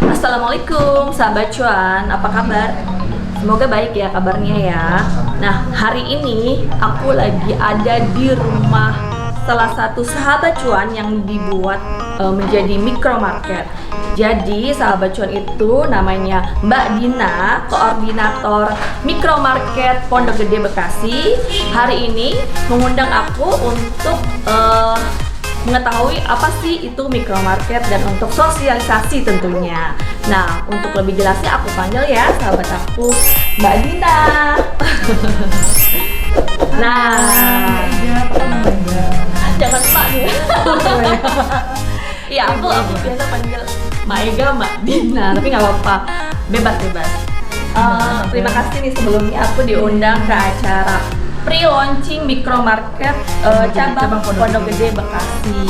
Assalamualaikum sahabat cuan, apa kabar? Semoga baik ya kabarnya ya. Nah, hari ini aku lagi ada di rumah salah satu sahabat cuan yang dibuat menjadi mikromarket. Jadi sahabat cuan itu namanya Mbak Dina, koordinator mikromarket Pondok Gede Bekasi. Hari ini mengundang aku untuk mengetahui apa sih itu mikromarket dan untuk sosialisasi tentunya. Nah, untuk lebih jelasnya aku panggil ya sahabat aku Mbak Dina. Nah, jangan Mbak nih. Iya, aku biasa panggil Mbak Ega, Mbak Dina, tapi nggak apa-apa, bebas. Terima kasih nih sebelumnya aku diundang ke acara pre-launching mikromarket cabang Pondok Gede Bekasi.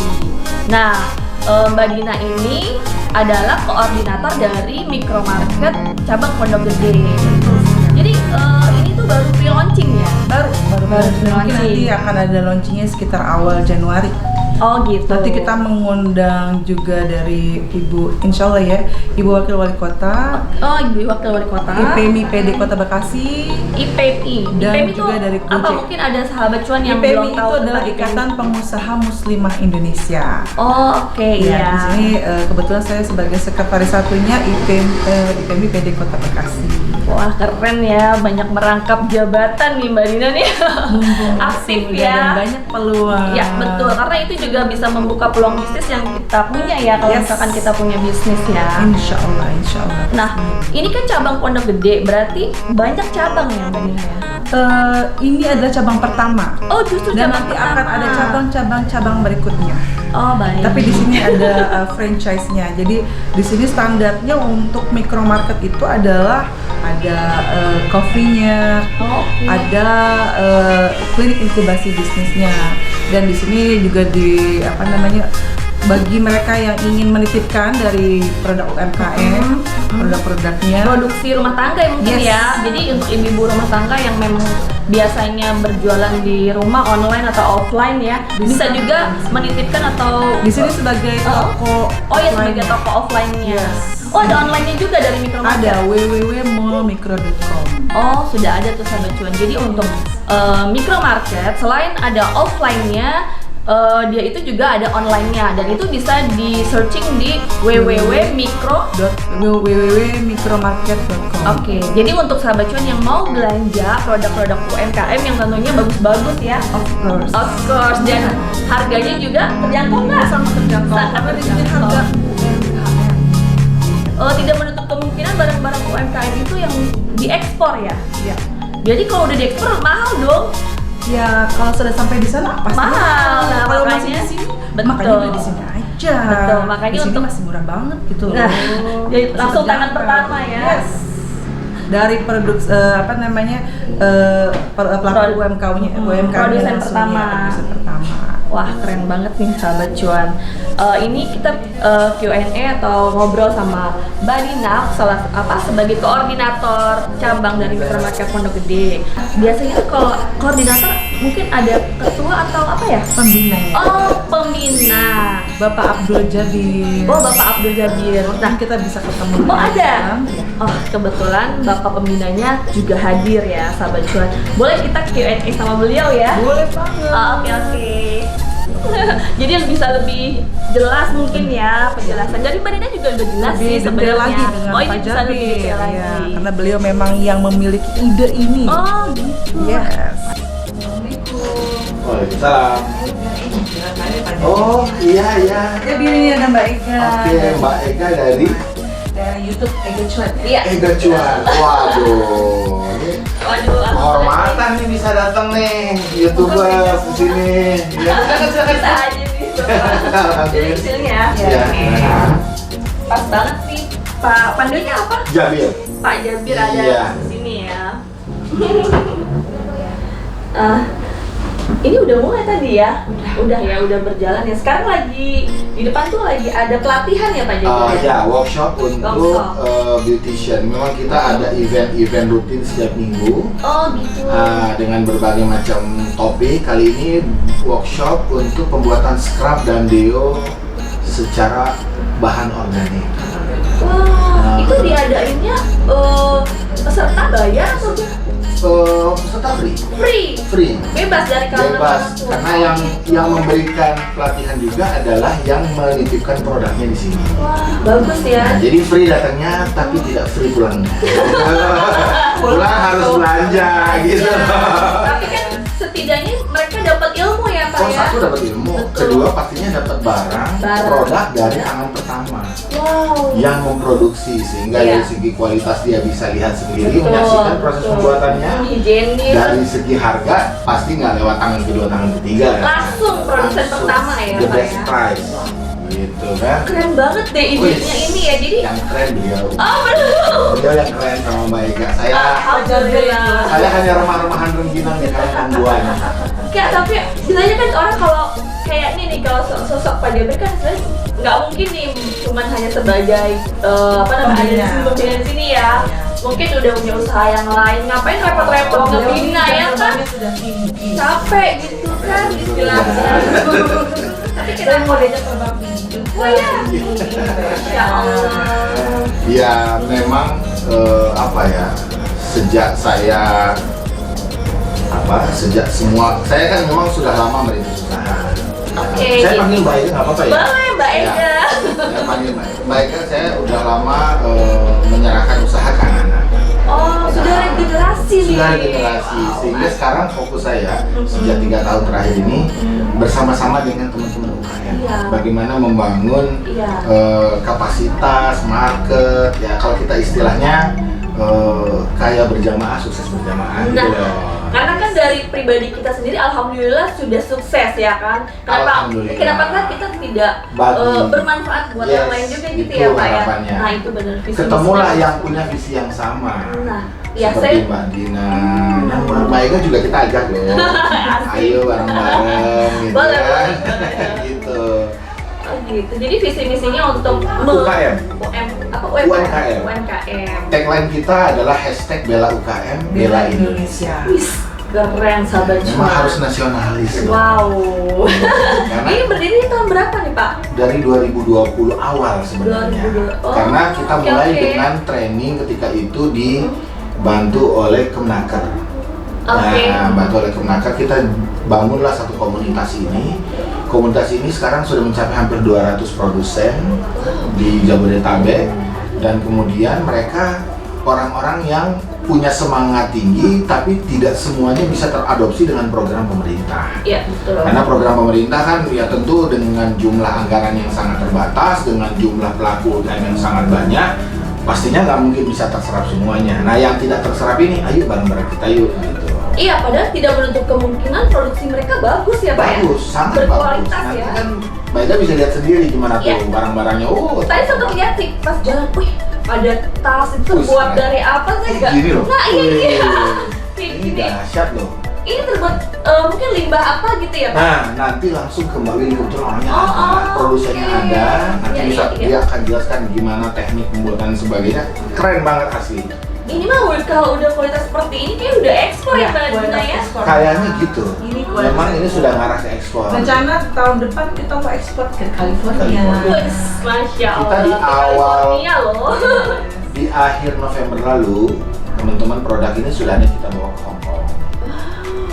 Nah, Mbak Dina ini adalah koordinator dari mikromarket cabang Pondok Gede. Jadi ini tuh baru pre-launching ya? Baru Mungkin nanti akan ada launchingnya sekitar awal Januari. Oh gitu. Nanti kita mengundang juga dari Ibu, insya Allah ya, Ibu Wakil Wali Kota. Oh, Ibu Wakil Wali Kota. IPMI PD Kota Bekasi. IPMI. Dan IPMI juga itu dari apa? Gojek. Mungkin ada sahabat cuan yang IPMI belum itu tahu adalah tentang Ikatan IPMI. Pengusaha Muslimah Indonesia. Oh oke, Ya, iya. di sini kebetulan saya sebagai sekretaris satunya IPMI PD Kota Bekasi. Wah keren ya, banyak merangkap jabatan nih Mbak Dina nih. Mumpung Aktif masih muda ya. dan banyak peluang. Ya betul, karena itu juga bisa membuka peluang bisnis yang kita punya ya kalau Yes. misalkan kita punya bisnis ya. Insya Allah. Nah, ini kan cabang Pondok Gede, berarti banyak cabang ya Mbak Dina ya? Ini adalah cabang pertama. Oh justru Dan cabang nanti pertama. akan ada cabang-cabang berikutnya. Oh baik. Tapi di sini ada franchise-nya. Jadi di sini standarnya untuk mikromarket itu adalah ada coffee-nya, Oh, oke. ada klinik inkubasi bisnisnya. Dan di sini juga bagi mereka yang ingin menitipkan dari produk UMKM, produk-produknya. Produksi rumah tangga ya mungkin Yes. ya. Jadi untuk ibu-ibu rumah tangga yang memang biasanya berjualan di rumah online atau offline ya, bisa juga menitipkan atau Di sini sebagai toko oh ya sebagai offline-nya. toko offline-nya. Yes. Oh ada online-nya juga dari mikromarket. Ada www.mallmikro.com. Oh sudah ada tuh sahabat cuan. Jadi untuk mikromarket selain ada offline-nya, dia itu juga ada online-nya dan itu bisa di searching di www.mikromarket.com. Oke, jadi untuk sahabat cuan yang mau belanja produk-produk UMKM yang tentunya bagus-bagus ya. Of course, dan harganya juga terjangkau nggak? Sama terjangkau. Sangat Karena di sini terjangkau. harga UMKM. Tidak menutup kemungkinan barang-barang UMKM itu yang diekspor ya. Ya. Jadi kalau udah diekspor mahal dong. Ya, kalau sudah sampai di sana pasti Mahal. Nah, kalau masih makanya- di sini, betul. makanya beli di sini aja. Betul, makanya di sini untuk- masih murah banget gitu loh. Nah, jadi Masih langsung tangan terjangkau. pertama ya. Yes. Dari produk pelaku UMKM-nya, Produsen langsung, pertama. ya, produsen pertama. Wah keren banget nih sahabat cuan. Ini kita Q&A atau ngobrol sama Mbak Dina sebagai koordinator cabang dari mikromarket Pondok Gede. Biasanya tuh kalau koordinator mungkin ada ketua atau apa ya? Pembinanya. Oh pembina. Bapak Abdul Jabir. Oh Bapak Abdul Jabir. Nah, Nah, kita bisa ketemu. oh ada. Ya. Oh kebetulan Bapak pembinanya juga hadir ya sahabat cuan. Boleh kita Q&A sama beliau ya? Boleh banget. Oh, oke. Jadi yang bisa lebih jelas mungkin ya penjelasan. Jadi Mbak Dina juga udah jelas Lebih sih detail sebenarnya. lagi dengan Oh ini Pak bisa lebih Jabir, detail lagi. ya, karena beliau memang yang memiliki ide ini. Oh gitu. Yes. Waalaikumsalam. Oh iya. Jadi ini ada Mbak Ega. Oke, Mbak Ega dari Dari YouTube Ega Cuan. Iya. Ega Cuan. Waduh, ini Waduh. kehormatan nih bisa datang nih YouTuber di sini. Ya, Bisa aja nih. Jadi hasilnya. Ya. Pas banget sih. Pak panggilnya apa? Jabir. Pak Jabir ada Iya. di sini ya. Ini udah mulai tadi ya? Udah berjalan ya. Sekarang lagi di depan tuh lagi ada pelatihan ya Pak Jabir? Ya, workshop untuk Workshop. beautician. Memang kita ada event-event rutin setiap minggu Oh gitu. dengan berbagai macam topik. Kali ini workshop untuk pembuatan scrub dan deo secara bahan organik. peserta bayar atau Peserta free. free? Bebas dari kalangan Bebas, orang tua. karena yang memberikan pelatihan juga adalah yang menitipkan produknya di sini. Wah, bagus ya. Nah, jadi free datangnya tapi tidak free pulangnya. Pulang harus belanja gitu. Tapi kan setidaknya mereka dapat ilmu ya Pak Oh, ya. satu dapat ilmu, Betul. kedua pastinya dapat barang produk dari tangan pertama Wow. yang memproduksi, sehingga Iya. dari segi kualitas dia bisa lihat sendiri, Betul, menyaksikan proses betul. pembuatannya. Higienis. Dari segi harga pasti nggak lewat tangan kedua, tangan ketiga. Langsung produsen Langsung pertama ya the Pak best ya. price gitu kan. Keren banget deh idenya Wih, ini ya. Jadi yang keren beliau. oh betul. Beliau yang keren sama Mbak Ega. Alhamdulillah. Saya hanya remah-remahan rengginang di kalian pembuat. Kayak tapi biasanya kan orang kalau kayak ini nih, kalau sosok Pak Jabir kan sebenarnya nggak mungkin nih cuman hanya sebagai apa namanya Pembina. pembina di sini ya. Mungkin udah punya usaha yang lain, ngapain repot-repot ngebina ya kan? Sudah tinggi. Capek gitu kan istilahnya. Tapi kita Saya mau diajak terbang tinggi. oh ya, ya Allah. Ya memang apa ya, sejak semua saya kan memang sudah lama merintis usaha. Oke, Saya gitu. panggil Mbak Ega nggak apa-apa ya? Boleh Mbak Ega. Ya, saya panggil Mbak Ega. Saya udah lama menyerahkan usaha ke anak-anak. Oh, sudah regenerasi nih. Sudah regenerasi, sehingga sekarang fokus saya sejak 3 tahun terakhir ini bersama-sama dengan teman-teman UKM. Iya. Bagaimana membangun Iya. kapasitas market, ya kalau kita istilahnya kaya berjamaah, sukses berjamaah gitu Nah, loh. karena kan dari pribadi kita sendiri alhamdulillah sudah sukses ya kan. Alhamdulillah. Kenapa kan kita tidak Bagi- bermanfaat buat Yes, orang lain juga gitu itu ya Pak ya. harapannya. Nah itu benar visi Ketemulah misinya. yang punya visi yang sama. Nah, ya Seperti saya Mbak Dina, yang Mbak Ega juga kita ajak loh. Ayo bareng-bareng gitu Boleh, kan. boleh. Gitu. oh gitu. Jadi visi misinya untuk UKM. UMKM. Tagline kita adalah hashtag Bela UKM, Bela Indonesia. Wis, keren sahabat Memang cuan. harus nasionalis. loh. Wow. Karena Ini berdiri tahun berapa nih Pak? dari 2020 awal sebenarnya. 2020. Oh, Karena kita oke, mulai oke. dengan training ketika itu dibantu oleh Kemnaker. Oke. Nah, bantu oleh Kemnaker, kita bangunlah satu komunitas ini. Komunitas ini sekarang sudah mencapai hampir 200 produsen di Jabodetabek, dan kemudian mereka orang-orang yang punya semangat tinggi, tapi tidak semuanya bisa teradopsi dengan program pemerintah. Iya betul. Karena program pemerintah kan ya tentu dengan jumlah anggaran yang sangat terbatas, dengan jumlah pelaku UKM yang sangat banyak, pastinya nggak mungkin bisa terserap semuanya. Nah yang tidak terserap ini, ayo bareng-bareng kita yuk gitu. Iya, padahal tidak menutup kemungkinan produksi mereka bagus ya Pak Bagus, ya? sangat bagus. Berkualitas Nanti ya. kan Mbak Ida bisa lihat sendiri gimana Iya. tuh barang-barangnya. Oh, Tadi sempat lihat sih pas jalan, wih ada tas itu terbuat Wih, dari apa sih? kayak gini loh. Nah iya Wih, iya. Kayak ini gini. dahsyat loh. Ini terbuat mungkin limbah apa gitu ya Pak? Nah, nanti langsung ke Mbak Willy, kebetulan orangnya Oh, ada, oh, produsennya oke. ada, nanti Iya, bisa iya, iya. dia akan jelaskan gimana teknik pembuatan dan sebagainya. Keren banget asli. Ini mah kalau udah kualitas seperti ini kayak udah ekspor ya Mbak Dina ya? Iya, Kayaknya gitu. Ini kualitas Memang ini sudah ngarah ke ekspor. Rencana tahun depan kita mau ekspor ke California. California. Wes, Masya Allah. Kita di awal- California loh. Di akhir November lalu, teman-teman produk ini sudah ada kita bawa ke Hong Kong.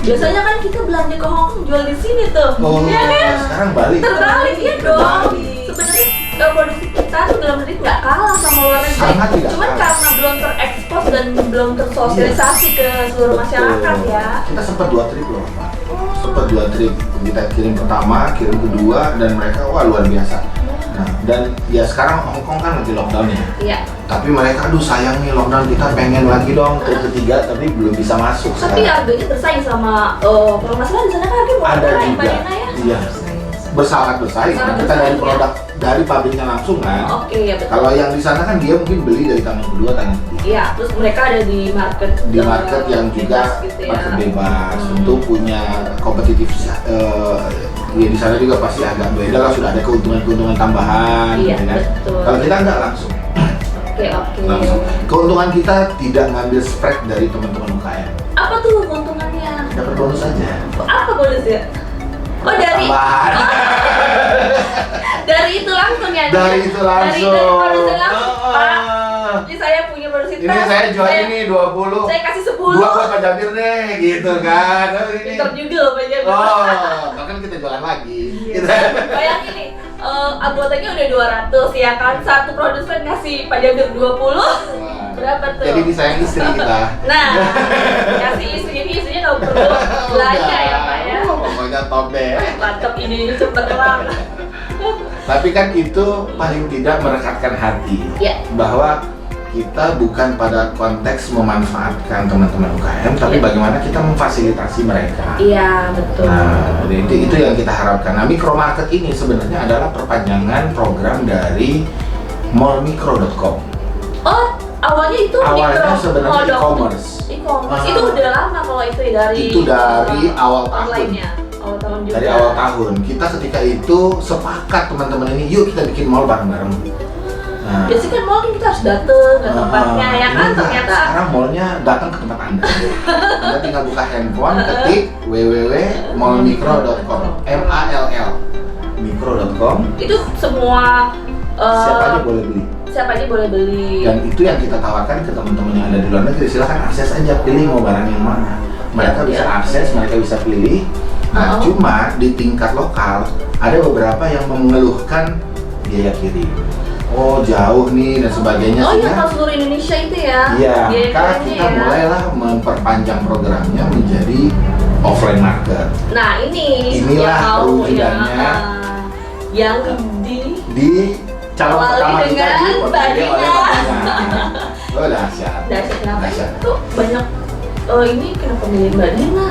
Biasanya kan kita belanja ke Hong Kong jual di sini tuh. Oh, Iya kan? sekarang balik. Terbalik ya dong. Terbalik. Sebenarnya produksi kita tuh dalam negeri nggak kalah sama luar negeri. Sangat tidak Cuman kalah. karena belum terekspos dan belum tersosialisasi ke seluruh masyarakat Betul. ya. Kita sempat 2 trip loh, Pak. Sempat 2 trip. Kita kirim pertama, kirim kedua, dan mereka wah luar biasa. Nah, dan ya sekarang Hong Kong kan lagi lockdown ya. Iya. Tapi mereka aduh sayang nih lockdown, kita pengen lagi dong trip ketiga tapi belum bisa masuk Tapi sekarang. harganya bersaing sama kalau nggak salah di sana kan harganya murah Ada ya Mbak juga. Dina ya. Iya. Bersangat bersaing. Sangat Kita dari bersaing, ya. produk dari pabriknya langsung kan. Oke ya betul. Kalau yang di sana kan dia mungkin beli dari tangan kedua, tangan ketiga. Iya, terus mereka ada di market Di market yang juga bebas gitu ya. market bebas, tentu punya kompetitif. Ya di sana juga pasti agak beda lah, sudah ada keuntungan-keuntungan tambahan, Iya, gitu kan. betul. Kalau kita nggak langsung. Oke. Langsung. Keuntungan kita tidak ngambil spread dari teman-teman UKM. Apa tuh keuntungannya? Dapat bonus aja. Apa bonusnya? Oh dari Tambahan. dari itu langsung ya? Dari itu langsung. Dari produsen langsung. Oh, Pak, ini saya punya produksi Ini saya jual ini 20. Saya kasih 10. Dua buat Pak Jabir deh, gitu kan. Oh, ini. Pinter juga loh Pak Jabir. Oh, bahkan kita jualan lagi. Gitu. Bayangin nih, anggotanya udah 200 ya kan, satu produsen ngasih Pak Jabir 20. Wah. Berapa tuh? Jadi disayang istri kita. Nah, kasih istrinya nggak perlu belanja ya Pak ya. Pokoknya top deh. Mantap, ini cemerlang. Tapi kan itu paling tidak merekatkan hati Ya. bahwa kita bukan pada konteks memanfaatkan teman-teman UKM, tapi bagaimana kita memfasilitasi mereka. Iya, betul. Nah, itu yang kita harapkan. Nah, micromarket ini sebenarnya adalah perpanjangan program dari mallmicro.com. Oh, awalnya itu Awalnya sebenarnya e-commerce. E-commerce. Itu udah lama kalau itu ya, dari Itu dari awal tahun. online-nya. Awal tahun juga. Dari awal tahun kita ketika itu sepakat teman-teman ini, yuk kita bikin mall bareng-bareng. Nah, Biasanya kan mall kan kita harus dateng ke tempatnya ya kan, enggak. ternyata Sekarang mallnya datang ke tempat Anda. Anda tinggal buka handphone, ketik www.mallmicro.com, MALL micro.com. itu semua Siapa aja boleh beli. siapa aja boleh beli. Dan itu yang kita tawarkan ke teman-teman yang ada di luar negeri. Silahkan akses aja, pilih mau barang yang mana. Mereka bisa akses, mereka bisa pilih. Nah, cuma di tingkat lokal ada beberapa yang mengeluhkan biaya kirim. Oh, jauh nih dan sebagainya. Oh iya, sehingga- kalau seluruh Indonesia itu ya. Iya, biaya maka kirimnya kita ya. mulailah memperpanjang programnya menjadi offline market Nah ini Inilah yang mau perwujudannya. yang di calon Awali pertama kita dengan di Mbak oleh Dina. Mbak Dina. Oh, dahsyat. dasar kenapa Dahsyat. tuh banyak ini kenapa milih Mbak Dina?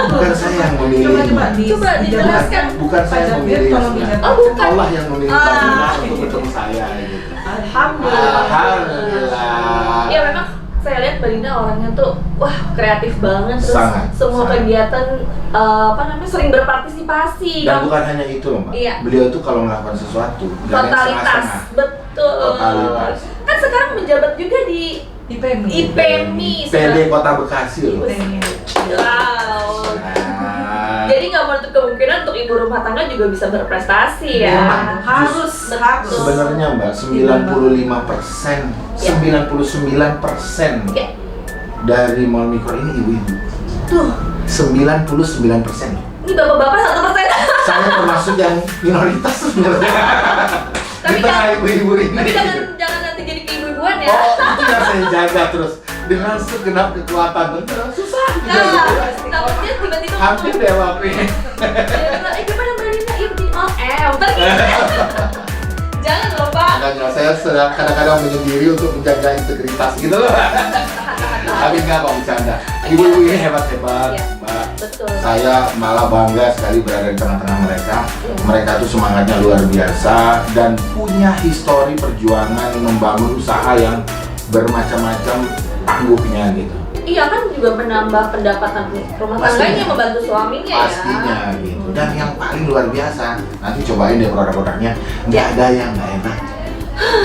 Bukan saya yang memilih. Coba Coba dijelaskan. Bukan saya yang memilih. Tolong dijelaskan. Oh, bukan. Allah yang memilih Mbak Dina Ah. untuk bertemu saya gitu. Alhamdulillah. Alhamdulillah. Ya memang saya lihat Mbak Dina orangnya tuh wah kreatif banget, terus Sangat, semua sangat. kegiatan apa namanya sering berpartisipasi. Dan bukan hanya itu loh, Mbak. Iya. Beliau tuh kalau melakukan sesuatu nggak ada yang Totalitas, setengah-setengah. betul. Totalitas. Kan sekarang menjabat juga di IPMI. IPMI. PD Kota Bekasi loh. Wow. Nah, Jadi nggak menutup kemungkinan untuk ibu rumah tangga juga bisa berprestasi ya. Harus. sebenarnya Mbak, 95%, Ya. 99% Ya. dari mall mikro ini ibu-ibu. Tuh, 99%. ini bapak-bapak 1%. Saya termasuk yang minoritas sebenarnya. Tapi Di tengah kan- ibu-ibu ini. Tapi jangan nanti jadi keibu-ibuan ya. Oh, itu yang saya jaga terus dengan segenap kekuatan. Bener, susah. Nah, takutnya tiba-tiba Hampir deh Papi. gimana Mbak Dina? Iya begini, oh ntar jangan loh Pak. Makanya saya sedang kadang-kadang menyendiri untuk menjaga integritas gitu loh. Tapi enggak kok bercanda. Ibu-ibu ini hebat-hebat, Iya. Mbak. Betul. Saya malah bangga sekali berada di tengah-tengah mereka. Mereka tuh semangatnya luar biasa dan punya histori perjuangan membangun usaha yang bermacam-macam tangguhnya gitu. Iya kan juga menambah pendapatan rumah tangganya, membantu suaminya Pastinya ya. gitu. Dan yang paling luar biasa, nanti cobain deh produk-produknya. Nggak ada yang nggak enak.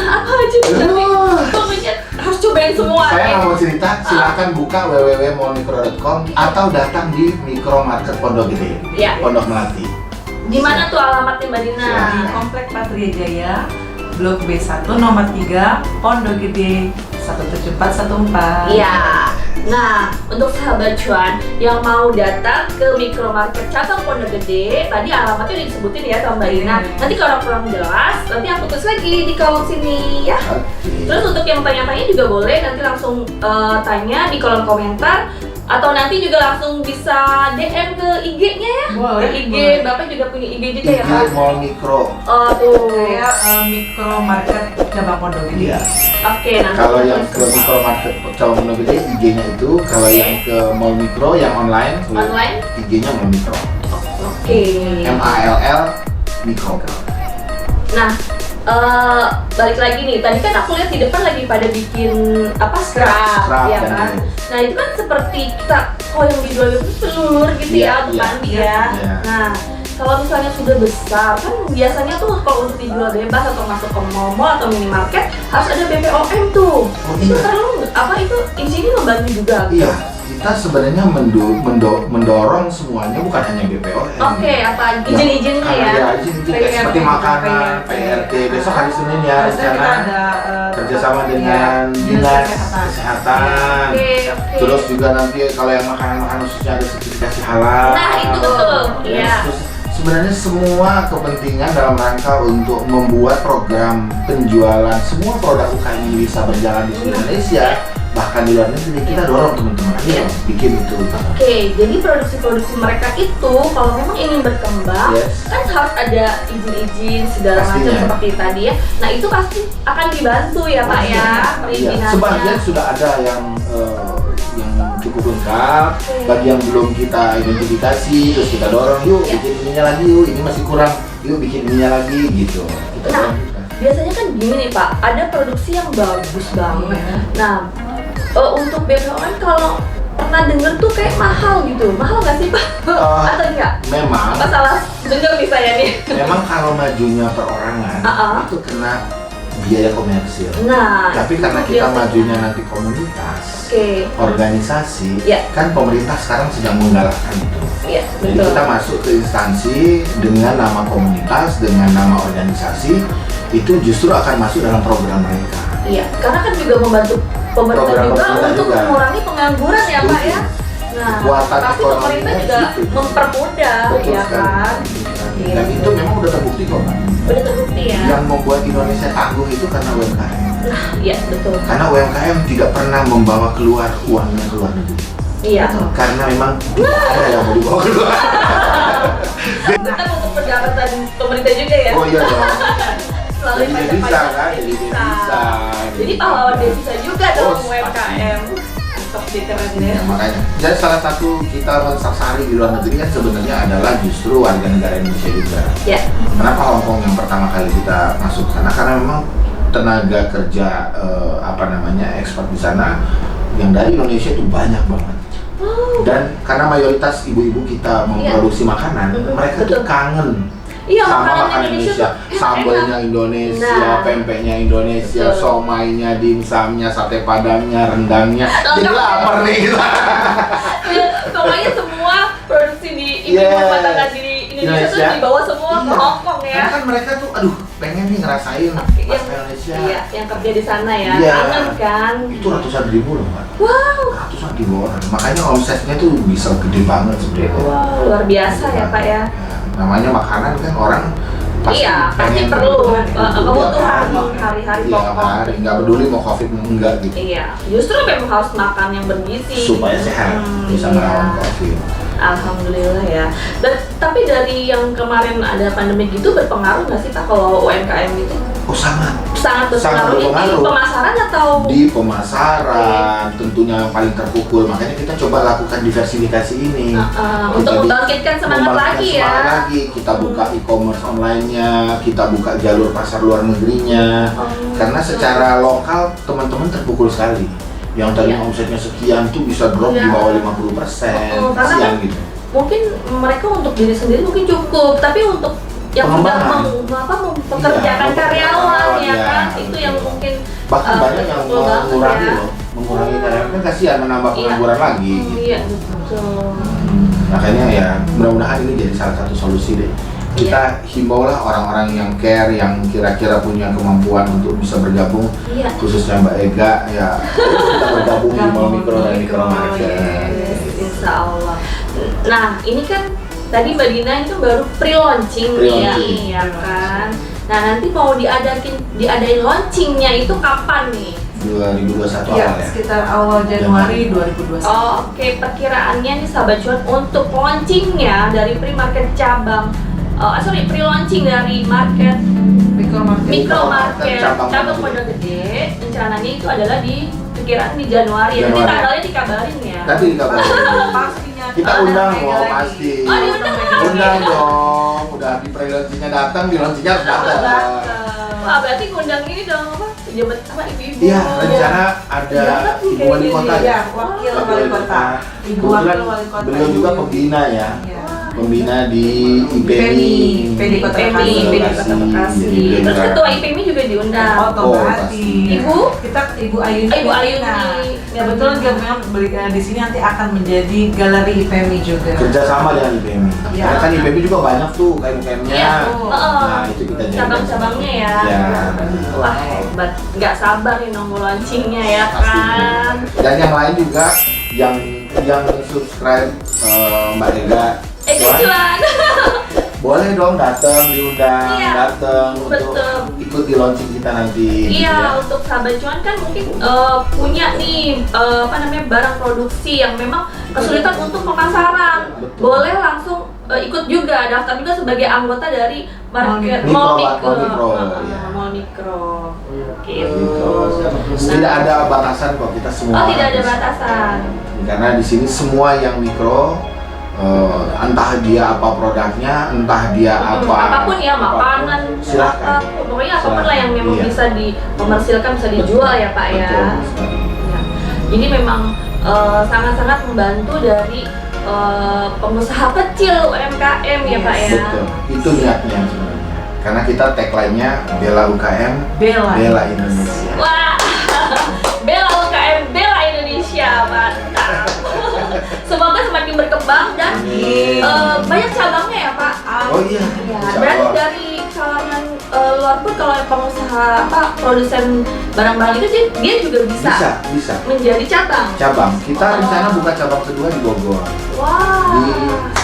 Apa aja tapi pokoknya harus cobain semua. Saya ya. nggak mau cerita, silakan buka www.mallmicro.com atau datang di Micromarket Pondok Gede, Ya. Pondok Melati. Di mana tuh alamatnya Mbak Dina? Silakan. Di Komplek Patria Jaya, Blok B1 nomor 3, Pondok Gede 17414. Iya. Nah, untuk sahabat cuan yang mau datang ke Micromarket cabang Pondok Gede, tadi alamatnya udah disebutin ya sama Mbak Dina. Nanti kalau kurang jelas, nanti aku tulis lagi di kolom sini ya. Oke. Terus untuk yang tanya-tanya juga boleh, nanti langsung tanya di kolom komentar atau nanti juga langsung bisa DM ke IG-nya ya. Boleh, IG boleh. Bapak juga punya IG juga ya, IG Pak? Mall Mikro. Oh, tuh. Saya Micromarket cabang Pondok Gede. Iya. Oke, nanti Kalau aku yang tulis ke semua. Micromarket Cabang Pondok Gede IG-nya itu, kalau Oke. yang ke Mall Mikro yang online, Online? IG-nya Mall Mikro. Oke. MALL Mikro. Nah, balik lagi nih. Tadi kan aku lihat di depan lagi pada bikin apa scrub, Scrub ya dan kan? ini. Nah itu kan seperti kita kalau yang dijual itu pelur gitu Iya, ya untuk iya, mandi iya, ya. iya. Nah kalau misalnya sudah besar kan biasanya tuh kalau untuk dijual bebas atau masuk ke mall atau minimarket harus ada BPOM tuh. Oh, Itu iya. perlu apa itu ini membantu juga? Iya, kita sebenarnya mendorong semuanya bukan hanya BPOM. Oke, apa izin-izinnya ya? Ya, izin-izin kayak seperti PRT, makanan, PRT. Besok hari Senin ya Biasanya kita rencana ada kerjasama dengan Dinas dinas kesehatan. Oke. Terus juga nanti kalau yang makanan-makanan khususnya ada sertifikasi halal. Nah, itu betul. Iya. Terus sebenarnya semua kepentingan dalam rangka untuk membuat program penjualan semua produk UKM ini bisa berjalan di seluruh Indonesia, bahkan di luar negeri. Kita dorong teman-teman ayo bikin itu. Oke, jadi produksi-produksi mereka itu kalau memang ingin berkembang, kan harus ada izin-izin segala macam Pastinya. seperti tadi ya. Nah, itu pasti akan dibantu ya Pak ya, Iya, perizinannya. sebagian sudah ada yang cukup lengkap. Bagi yang belum kita identifikasi, terus kita dorong, yuk bikin ininya lagi, yuk ini masih kurang, yuk bikin ininya lagi gitu. Kita Nah, dorong. biasanya kan gini nih Pak, ada produksi yang bagus banget. Nah, untuk BPOM kalau pernah denger tuh kayak mahal gitu, mahal nggak sih Pak? Atau enggak? Memang, Apa salah denger nih saya nih? memang kalau majunya perorangan itu kena biaya komersil. Nah, Tapi itu karena kita biasanya. majunya nanti komunitas, Oke. organisasi, Ya. kan pemerintah sekarang sedang menggalakkan itu. Iya, Jadi betul. kita masuk ke instansi dengan nama komunitas, dengan nama organisasi, itu justru akan masuk dalam program mereka. Iya, karena kan juga membantu pemerintah Program juga pemerintah untuk juga. mengurangi pengangguran ya Pak ya. Nah, Kekuatan pasti ekonominya pemerintah di juga situ. mempermudah Betul ya sekali. kan. Dan itu memang udah terbukti kok, Pak. Udah terbukti ya. Yang membuat Indonesia tangguh itu karena UMKM. Nah, iya betul. Karena UMKM tidak pernah membawa keluar uangnya ke luar negeri. Iya. Karena memang tidak ada yang mau dibawa keluar. Kita untuk pendapatan pemerintah juga ya. Oh iya dong. Selalu Jadi devisa kan, jadi devisa. Jadi pahlawan devisa juga dong Oh, UMKM. Mantap sih, keren ya. Ya, makanya. Jadi salah satu kita mensasari di luar negeri kan sebenarnya adalah justru warga negara Indonesia juga. Ya. Kenapa Hong Kong yang pertama kali kita masuk ke sana? Karena memang tenaga kerja ekspor di sana yang dari Indonesia itu banyak banget. Dan karena mayoritas ibu-ibu kita memproduksi makanan, mereka tuh betul. kangen Iya, sama makanan makanan Indonesia, sambalnya Indonesia, Nah. pempeknya Indonesia, Betul. somainya, dimsumnya, sate padangnya, rendangnya. Jadi Lengkap. lapar nih kita. Ya, pokoknya semua produksi di Yeah. rumah tangga di Indonesia tuh Indonesia. dibawa semua ke Iya. Hong Kong ya. Karena kan mereka tuh, aduh, pengen nih ngerasain masakan Indonesia. Iya, yang kerja di sana ya. Iya. Kangen kan. Itu ratusan ribu loh, Pak. Wow. Ratusan ribu orang. Makanya omsetnya tuh bisa gede banget sebenarnya. Wow, luar biasa ya Pak ya. Namanya makanan kan orang pasti Iya, pasti pengen perlu tiap kebutuhan hari. hari-hari Tiap pokok. hari, nggak peduli mau covid mau enggak gitu. Iya, justru memang harus makan yang bergizi Supaya sehat, bisa iya. melawan covid. Alhamdulillah ya. Dan tapi dari yang kemarin ada pandemi gitu berpengaruh nggak sih Pak kalau UMKM itu? Oh sangat. Sangat berpengaruh. berpengaruh. Di pemasaran atau? Di pemasaran tentunya yang paling terpukul, makanya kita coba lakukan diversifikasi ini. Untuk membangkitkan semangat lagi ya. Semangat lagi, kita buka e-commerce online-nya, kita buka jalur pasar luar negerinya. Karena secara lokal teman-teman terpukul sekali. Yang tadinya omsetnya sekian tuh bisa drop di bawah 50%, karena kasihan kan gitu. mungkin mereka untuk diri sendiri mungkin cukup, tapi untuk yang sudah Pengembangan. mempekerjakan Iya, karyawan ya iya, kan, itu betul. yang mungkin Bahkan banyak yang betul banget mengurangi ya. loh, mengurangi karyawan kan kasihan menambah Iya. pengangguran lagi. Gitu. Iya betul. Makanya ya mudah-mudahan ini jadi salah satu solusi deh. Kita himbau lah orang-orang yang care, yang kira-kira punya kemampuan untuk bisa bergabung, Iya. khususnya Mbak Ega ya kita bergabung di Mall Mikro dan Mikro Market. Yes, insya Allah. Nah ini kan tadi Mbak Dina itu baru pre-launching nih Pre-launching. ya kan. Nah nanti mau diadain launchingnya itu kapan nih? 2021 Ya, awal ya. sekitar awal Januari 2021. Oh, Oke, perkiraannya nih sahabat cuan untuk launchingnya dari pre-market cabang, pre-launching dari market mikro market Cabang cabang Pondok Pondok Gede, rencananya itu adalah di perkiraan di Januari. Nanti Januari. tanggalnya dikabarin ya. Nanti dikabarin. Pastinya Kita undang loh pasti. Oh, diundang. Undang dong. Udah di pre-launchingnya datang, di launchingnya harus datang. Wah, berarti ngundang ini dong apa? Pejabat apa ibu-ibu? Iya, rencana ada Ibu Wali Kota Ya, wakil wali kota. Ibu wakil wali kota. Beliau juga pembina ya. Iya. pembina di IPMI. IPMI Kota Bekasi. IPMI Kota Bekasi. Jadi Terus ketua IPMI juga diundang. Otomatis. Ibu? Kita Ibu Ayuni. Ibu Ayuni. Nah, kebetulan juga memang di sini nanti akan menjadi galeri IPMI juga. Kerjasama dengan IPMI. Iya. Karena kan IPMI juga banyak tuh UKM-UKM-nya. Iya. Nah, itu kita jadi Cabang-cabangnya ya. Ya. Wah hebat. Nggak sabar nih nunggu launchingnya ya Pasti. kan. Dan yang lain juga yang subscribe Mbak Ega. Cuan. Boleh dong datang, diundang, Iya, datang untuk betul. ikut di launching kita nanti. gitu Iya, ya. untuk sahabat cuan kan mungkin punya nih barang produksi yang memang kesulitan untuk pemasaran. Betul. Boleh langsung ikut juga, daftar juga sebagai anggota dari market Mikro, mall Mall mikro. Mikro, Heeh, iya. Mall mikro. Gitu. Gitu. Tidak ada batasan kok, kita semua. Oh, tidak ada batasan. Karena di sini semua yang mikro, entah dia apa produknya, entah dia apa. Apapun ya, makanan, silakan. pokoknya apapun lah yang memang Iya. bisa dikomersilkan, bisa dijual ya Pak ya. Betul sekali. Ya. Jadi memang sangat-sangat membantu dari pengusaha kecil UMKM ya Pak ya. Betul, itu niatnya sebenarnya. Karena kita tagline-nya Bela UKM, Bela Indonesia. Wah, bela UKM, bela Indonesia, mantap. Semoga semakin berkembang dan Amin. banyak cabangnya ya Pak. Oh iya, Ya, insya dan Allah. dari kalangan luar pun kalau pengusaha produsen barang-barang itu dia juga bisa, bisa menjadi cabang. cabang. Kita Oh. rencana buka cabang kedua di Bogor, Wah. di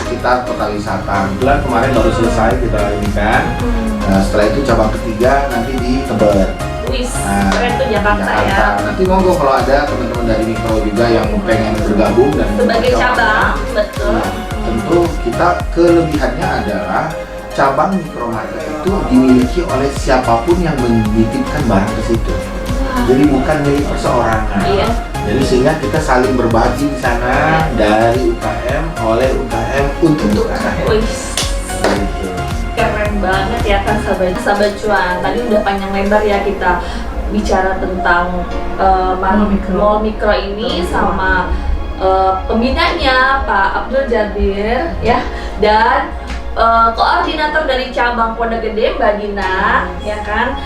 sekitar kota wisata. Kebetulan kemarin baru selesai kita ini kan. Nah, setelah itu cabang ketiga nanti di Tebet. Wis, Nah, keren tuh Jakarta ya. Nanti monggo kalau ada teman-teman dari mikro juga yang pengen bergabung dan Sebagai buka cabang, betul. Ya, tentu kita kelebihannya adalah cabang mikromarket itu dimiliki oleh siapapun yang menitipkan barang ke situ. Jadi bukan milik perseorangan. Iya. Jadi sehingga kita saling berbagi di sana dari UKM oleh UKM untuk UKM. Wis. Gitu. Keren banget ya kan sahabat cuan. Tadi udah panjang lebar ya kita bicara tentang mall mikro ini sama pembinanya Pak Abdul Jabir ya, dan koordinator dari cabang Pondok Gede Mbak Dina ya kan.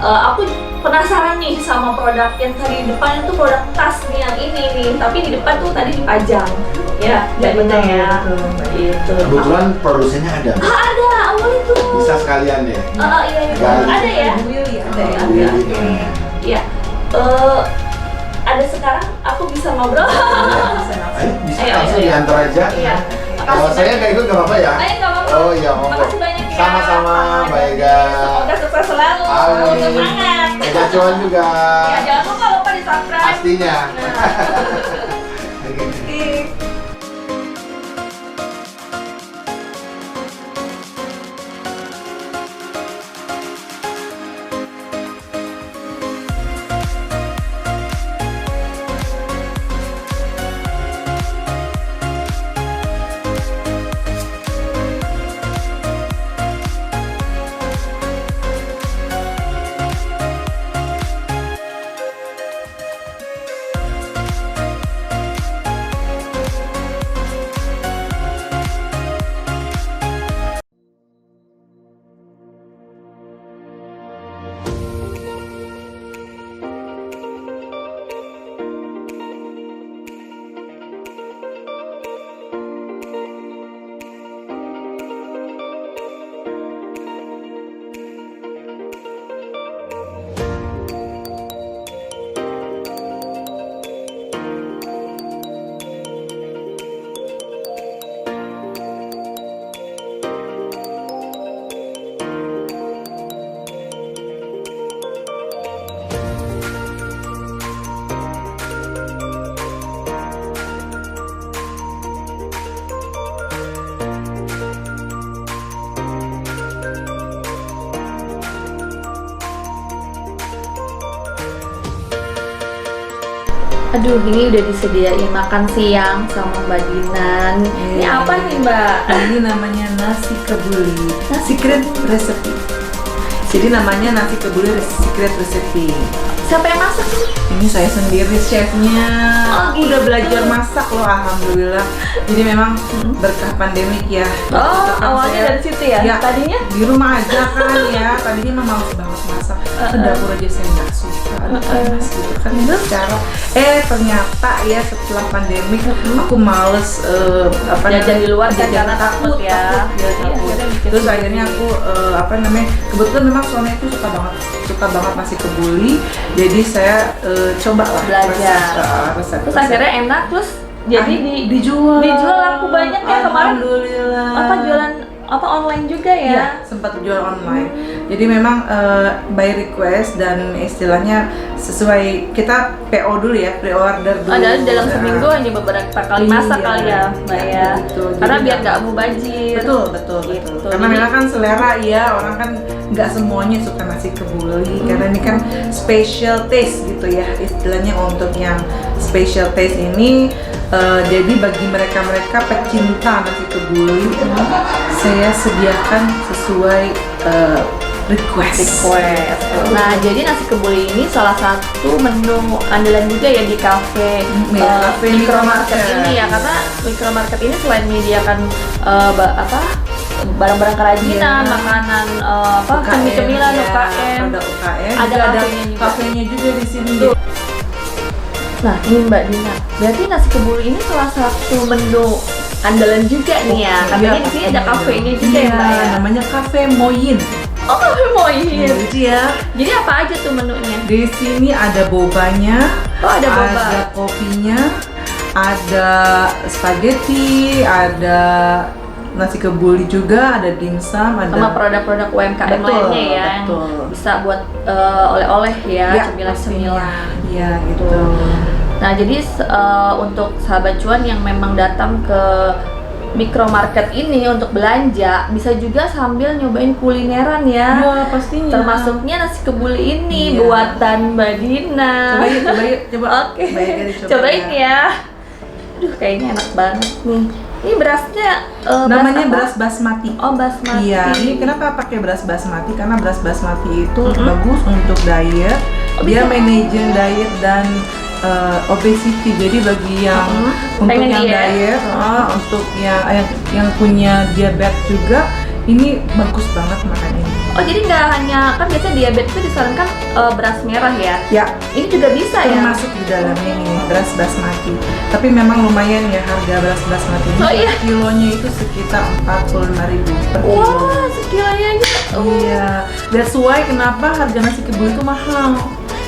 Aku penasaran nih sama produk yang tadi di depan itu produk tas nih yang ini nih, tapi di depan tuh tadi dipajang ya Mbak Dina ya. Itu. Kebetulan produsennya ada. Ada awal itu. Bisa sekalian deh. Iya, Gali. ada ya. Ibu Willy ada ya. Willy. Ada. Iya. Ada sekarang aku bisa ngobrol. Ayo bisa Ayo, langsung ayo. diantar aja. Iya. Kalau saya nggak ikut nggak apa-apa ya. Ayo nggak apa-apa. Oh iya, monggo. Makasih banyak ya. Sama-sama, Mbak Ega. Semoga sukses selalu. Amin. Semangat. Ega cuan juga. Ya, jangan lupa di subscribe. Pastinya. Aduh, ini udah disediain makan siang sama Mbak Dinan. Ini apa nih Mbak? Ini namanya nasi kebuli, secret recipe. Jadi namanya nasi kebuli secret recipe. Siapa yang masak ini? Ini saya sendiri chefnya. Oh, Aku udah gitu. belajar masak loh, alhamdulillah. Jadi memang berkah pandemik ya. Oh, Kan awalnya saya- dari situ ya? Tadinya? di rumah aja kan ya. Tadinya memang males banget masak. Ke dapur aja saya nggak suka. Panas gitu kan. Secara ternyata ya setelah pandemik aku males Jajan di luar kan, jajan, karena takut ya. takut. Iya, akhirnya bikin Terus sendiri. akhirnya aku kebetulan memang suami itu suka banget nasi kebuli, jadi saya coba lah Belajar. resep. Terus akhirnya enak, terus jadi dijual laku banyak ya kemarin. Alhamdulillah. Apa jualan online juga ya? Iya, sempat jual online. Jadi memang by request dan istilahnya sesuai kita PO dulu ya, pre-order dulu. Dalam seminggu hanya beberapa kali masak Iya, kali ya, Mbak iya, ya. betul. Karena Jadi biar nggak- nggak mubazir. Betul. Gitu. Karena Jadi- memang kan selera ya, orang kan nggak semuanya suka nasi kebuli. Karena ini kan special taste gitu ya, istilahnya untuk yang special taste ini. Jadi bagi mereka pecinta nasi kebuli, saya sediakan sesuai request. Nah, jadi nasi kebuli ini salah satu menu andalan juga ya di kafe Kafe micromarket micromarket. ini ya, karena micromarket ini selain menyediakan barang-barang kerajinan, Iya. makanan UKM, cemil-cemilan, ya, UKM. produk UKM. Ada Juga kafenya juga. kafenya juga di sini. Tuh. Nah, ini Mbak Dina, berarti nasi kebuli ini salah satu menu andalan juga nih ya. Katanya di sini ada kafenya juga ya, Mbak ya. Namanya Cafe Moyin. Oh, kafe Moyin. Gitu ya. Jadi apa aja tuh menunya? Di sini ada bobanya, Oh, ada boba. ada kopinya, ada spaghetti, ada nasi kebuli juga, ada dimsum, ada Sama produk-produk UMKM Betul, lainnya ya, yang betul. bisa buat oleh-oleh ya, Ya, cemilan-cemilan. Iya gitu. Nah, jadi untuk sahabat cuan yang memang datang ke micromarket ini untuk belanja, bisa juga sambil nyobain kulineran ya. Iya pastinya. Termasuknya nasi kebuli ini Iya. buatan Mbak Dina. Coba. Oke. Bayar, coba Cobain ya. Aduh, kayaknya enak banget nih. Ini berasnya Namanya apa? beras basmati. Oh, basmati. Iya, ini kenapa pakai beras basmati? Karena beras basmati itu Mhm. bagus untuk diet. Oh, Dia bisa. manajer diet dan obesity. Jadi bagi yang untuk Pengen yang diet. diet, untuk yang punya diabetes juga, ini bagus banget makan ini. Oh, jadi nggak hanya, kan biasanya diabetes itu disarankan beras merah ya. Ya, Ini juga bisa ya. termasuk di dalamnya ini beras basmati. Tapi memang lumayan ya harga beras basmati ini. Oh, iya. Kilonya itu sekitar 45.000 per kilo. Wah, sekilonya aja. Iya, that's why kenapa harga nasi kebuli itu mahal.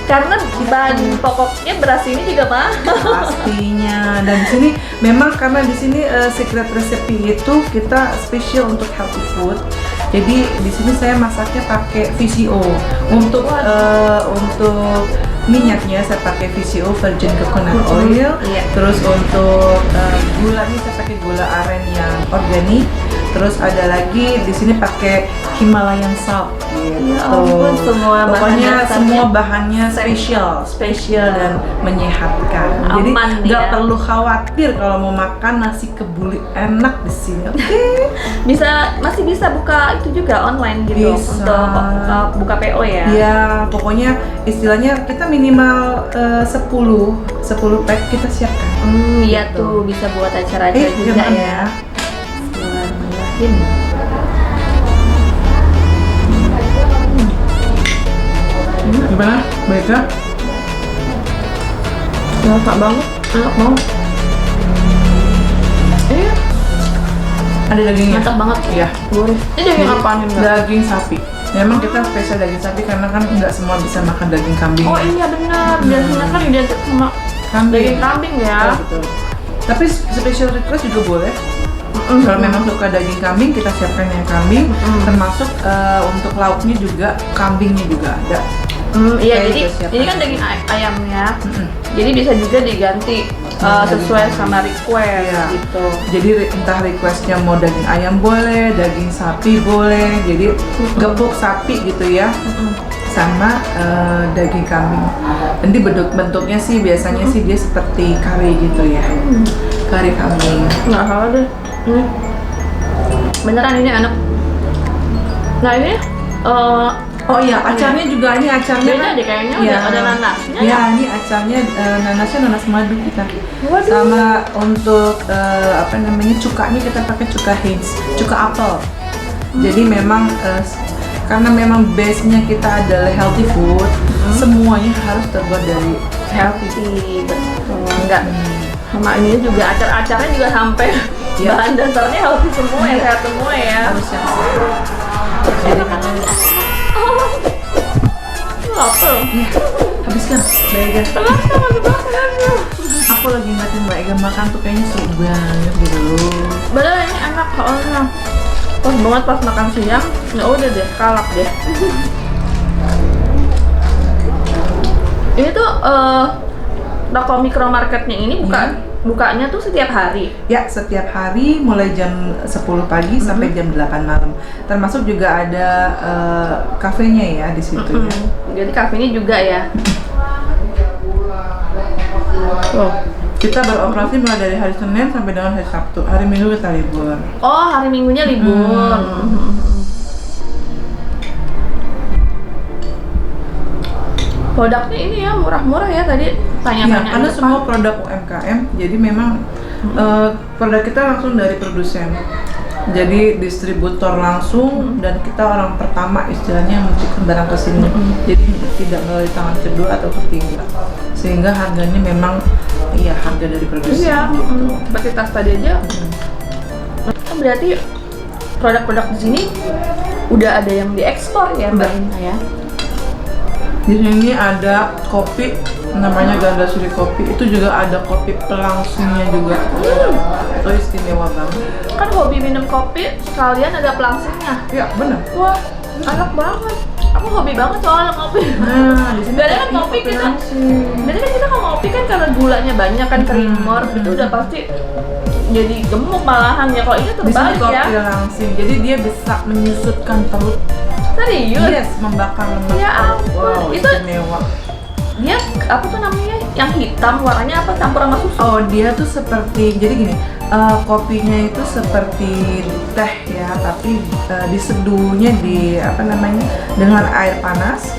Karena bahan pokoknya beras ini juga mahal. Pastinya. Dan di sini memang karena di sini secret recipe itu kita spesial untuk healthy food. Jadi di sini saya masaknya pakai VCO. Untuk minyaknya saya pakai VCO virgin coconut oil. Iya. Terus untuk gulanya saya pakai gula aren yang organik. Terus ada lagi di sini pakai Himalayan salt gitu. Ya ampun, semua Pokoknya bahan semua dasarnya bahannya spesial dan menyehatkan. Jadi Aman nggak ya. perlu khawatir kalau mau makan nasi kebuli enak di sini. Oke. Masih bisa buka itu juga online gitu Bisa. untuk buka PO ya. Ya, pokoknya istilahnya kita minimal 10 pack kita siapkan. Iya Gitu. tuh bisa buat acara-acara juga gimana ya. Bismillahirrahmanirrahim. Gimana? Baik kan? Enak banget. Enak banget. Iya, Ada dagingnya. mantap banget. Iya. Gurih. Ini daging apaan nih, Mbak? Daging sapi. Memang kita spesial daging sapi karena kan nggak semua bisa makan daging kambing. Oh iya benar. Biasanya kan identik sama daging kambing ya. Betul. Tapi special request juga boleh. Kalau memang suka daging kambing, kita siapkan yang kambing. Termasuk untuk lauknya juga kambingnya juga ada. Iya, Kayak jadi gitu siapa? ini kan daging ayam ya. Mm-mm. Jadi bisa juga diganti sesuai sama request Iya. gitu. Jadi entah requestnya mau daging ayam boleh, daging sapi boleh. Jadi gepuk sapi gitu ya, sama daging kambing. Nanti bentuknya sih biasanya sih dia seperti kari gitu ya, kari kambing. Nggak salah deh. Ini beneran ini enak. Nah ini Oh iya, acarnya juga ini acarnya Beda deh kayaknya, ya, ada nanasnya. Ya, ini acarnya nanasnya nanas madu kita. Waduh. Sama untuk apa namanya cukanya kita pakai cuka Heinz, cuka apel. Jadi memang karena memang base-nya kita adalah healthy food, semuanya harus terbuat dari Healthy, betul. Enggak. Sama ini juga acar-acarnya juga sampai bahan dasarnya healthy semua ya, sehat semua ya. harus yang sehat. Jadi Lapar. ya, habiskan Mbak Ega. Aku lagi ngeliatin Mbak Ega makan tuh kayaknya seru banget gitu loh. Padahal ini enak soalnya. Pas banget pas makan siang, ya udah deh, kalap deh. Ini tuh toko micromarketnya ini bukanya tuh setiap hari. Ya, setiap hari mulai jam 10 pagi sampai jam 8 malam. Termasuk juga ada kafenya ya di situ ya. Jadi kafenya juga ya. Tuh. Kita beroperasi mulai dari hari Senin sampai dengan hari Sabtu. Hari Minggu kita libur. Oh, hari Minggunya libur. Produknya ini ya murah-murah ya tadi Ya, tanya-tanya. karena di depan. semua produk UMKM, jadi memang produk kita langsung dari produsen. Jadi distributor langsung dan kita orang pertama istilahnya menunjukkan barang ke sini. Jadi tidak melalui tangan kedua atau ketiga. Sehingga harganya memang ya harga dari produsen. Iya, seperti tas tadi aja. Oh, berarti produk-produk di sini udah ada yang diekspor ya, Mbak Inna ya? Di sini ada kopi namanya Ganda Suri Kopi. Itu juga ada kopi pelangsingnya juga. Itu istimewa banget. Kan hobi minum kopi, sekalian ada pelangsingnya. Ya, benar. Wah, enak banget. Aku hobi banget soalnya ngopi. Nah, di sini Biasanya kan kopi kita, biasanya kan kita kalau ngopi kan karena gulanya banyak kan creamer, itu udah pasti jadi gemuk malahan ya. Kalau ini di sini terbalik kopi ya. langsing. Jadi dia bisa menyusutkan perut. Serius? Yes, membakar lemak. Ya ampun, Wow, itu- istimewa. Dia apa tuh namanya? Yang hitam warnanya apa campur sama susu? Oh, dia tuh seperti, jadi gini, kopinya itu seperti teh ya, tapi diseduhnya di apa namanya dengan air panas.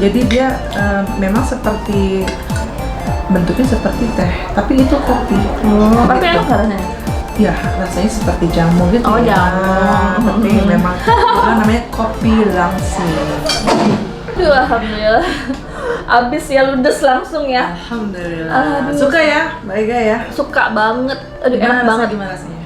Jadi dia memang seperti bentuknya seperti teh, tapi itu kopi. Tapi Gitu. enak nggak rasanya? Ya, rasanya seperti jamu gitu. Oh, ya. jamu. Tapi memang itu namanya kopi langsing. Aduh, alhamdulillah. Abis ya ludes langsung ya. Alhamdulillah. Aduh. Suka ya, Mbak Ega ya? Suka banget. Aduh, enak Gimana banget. Gimana rasanya?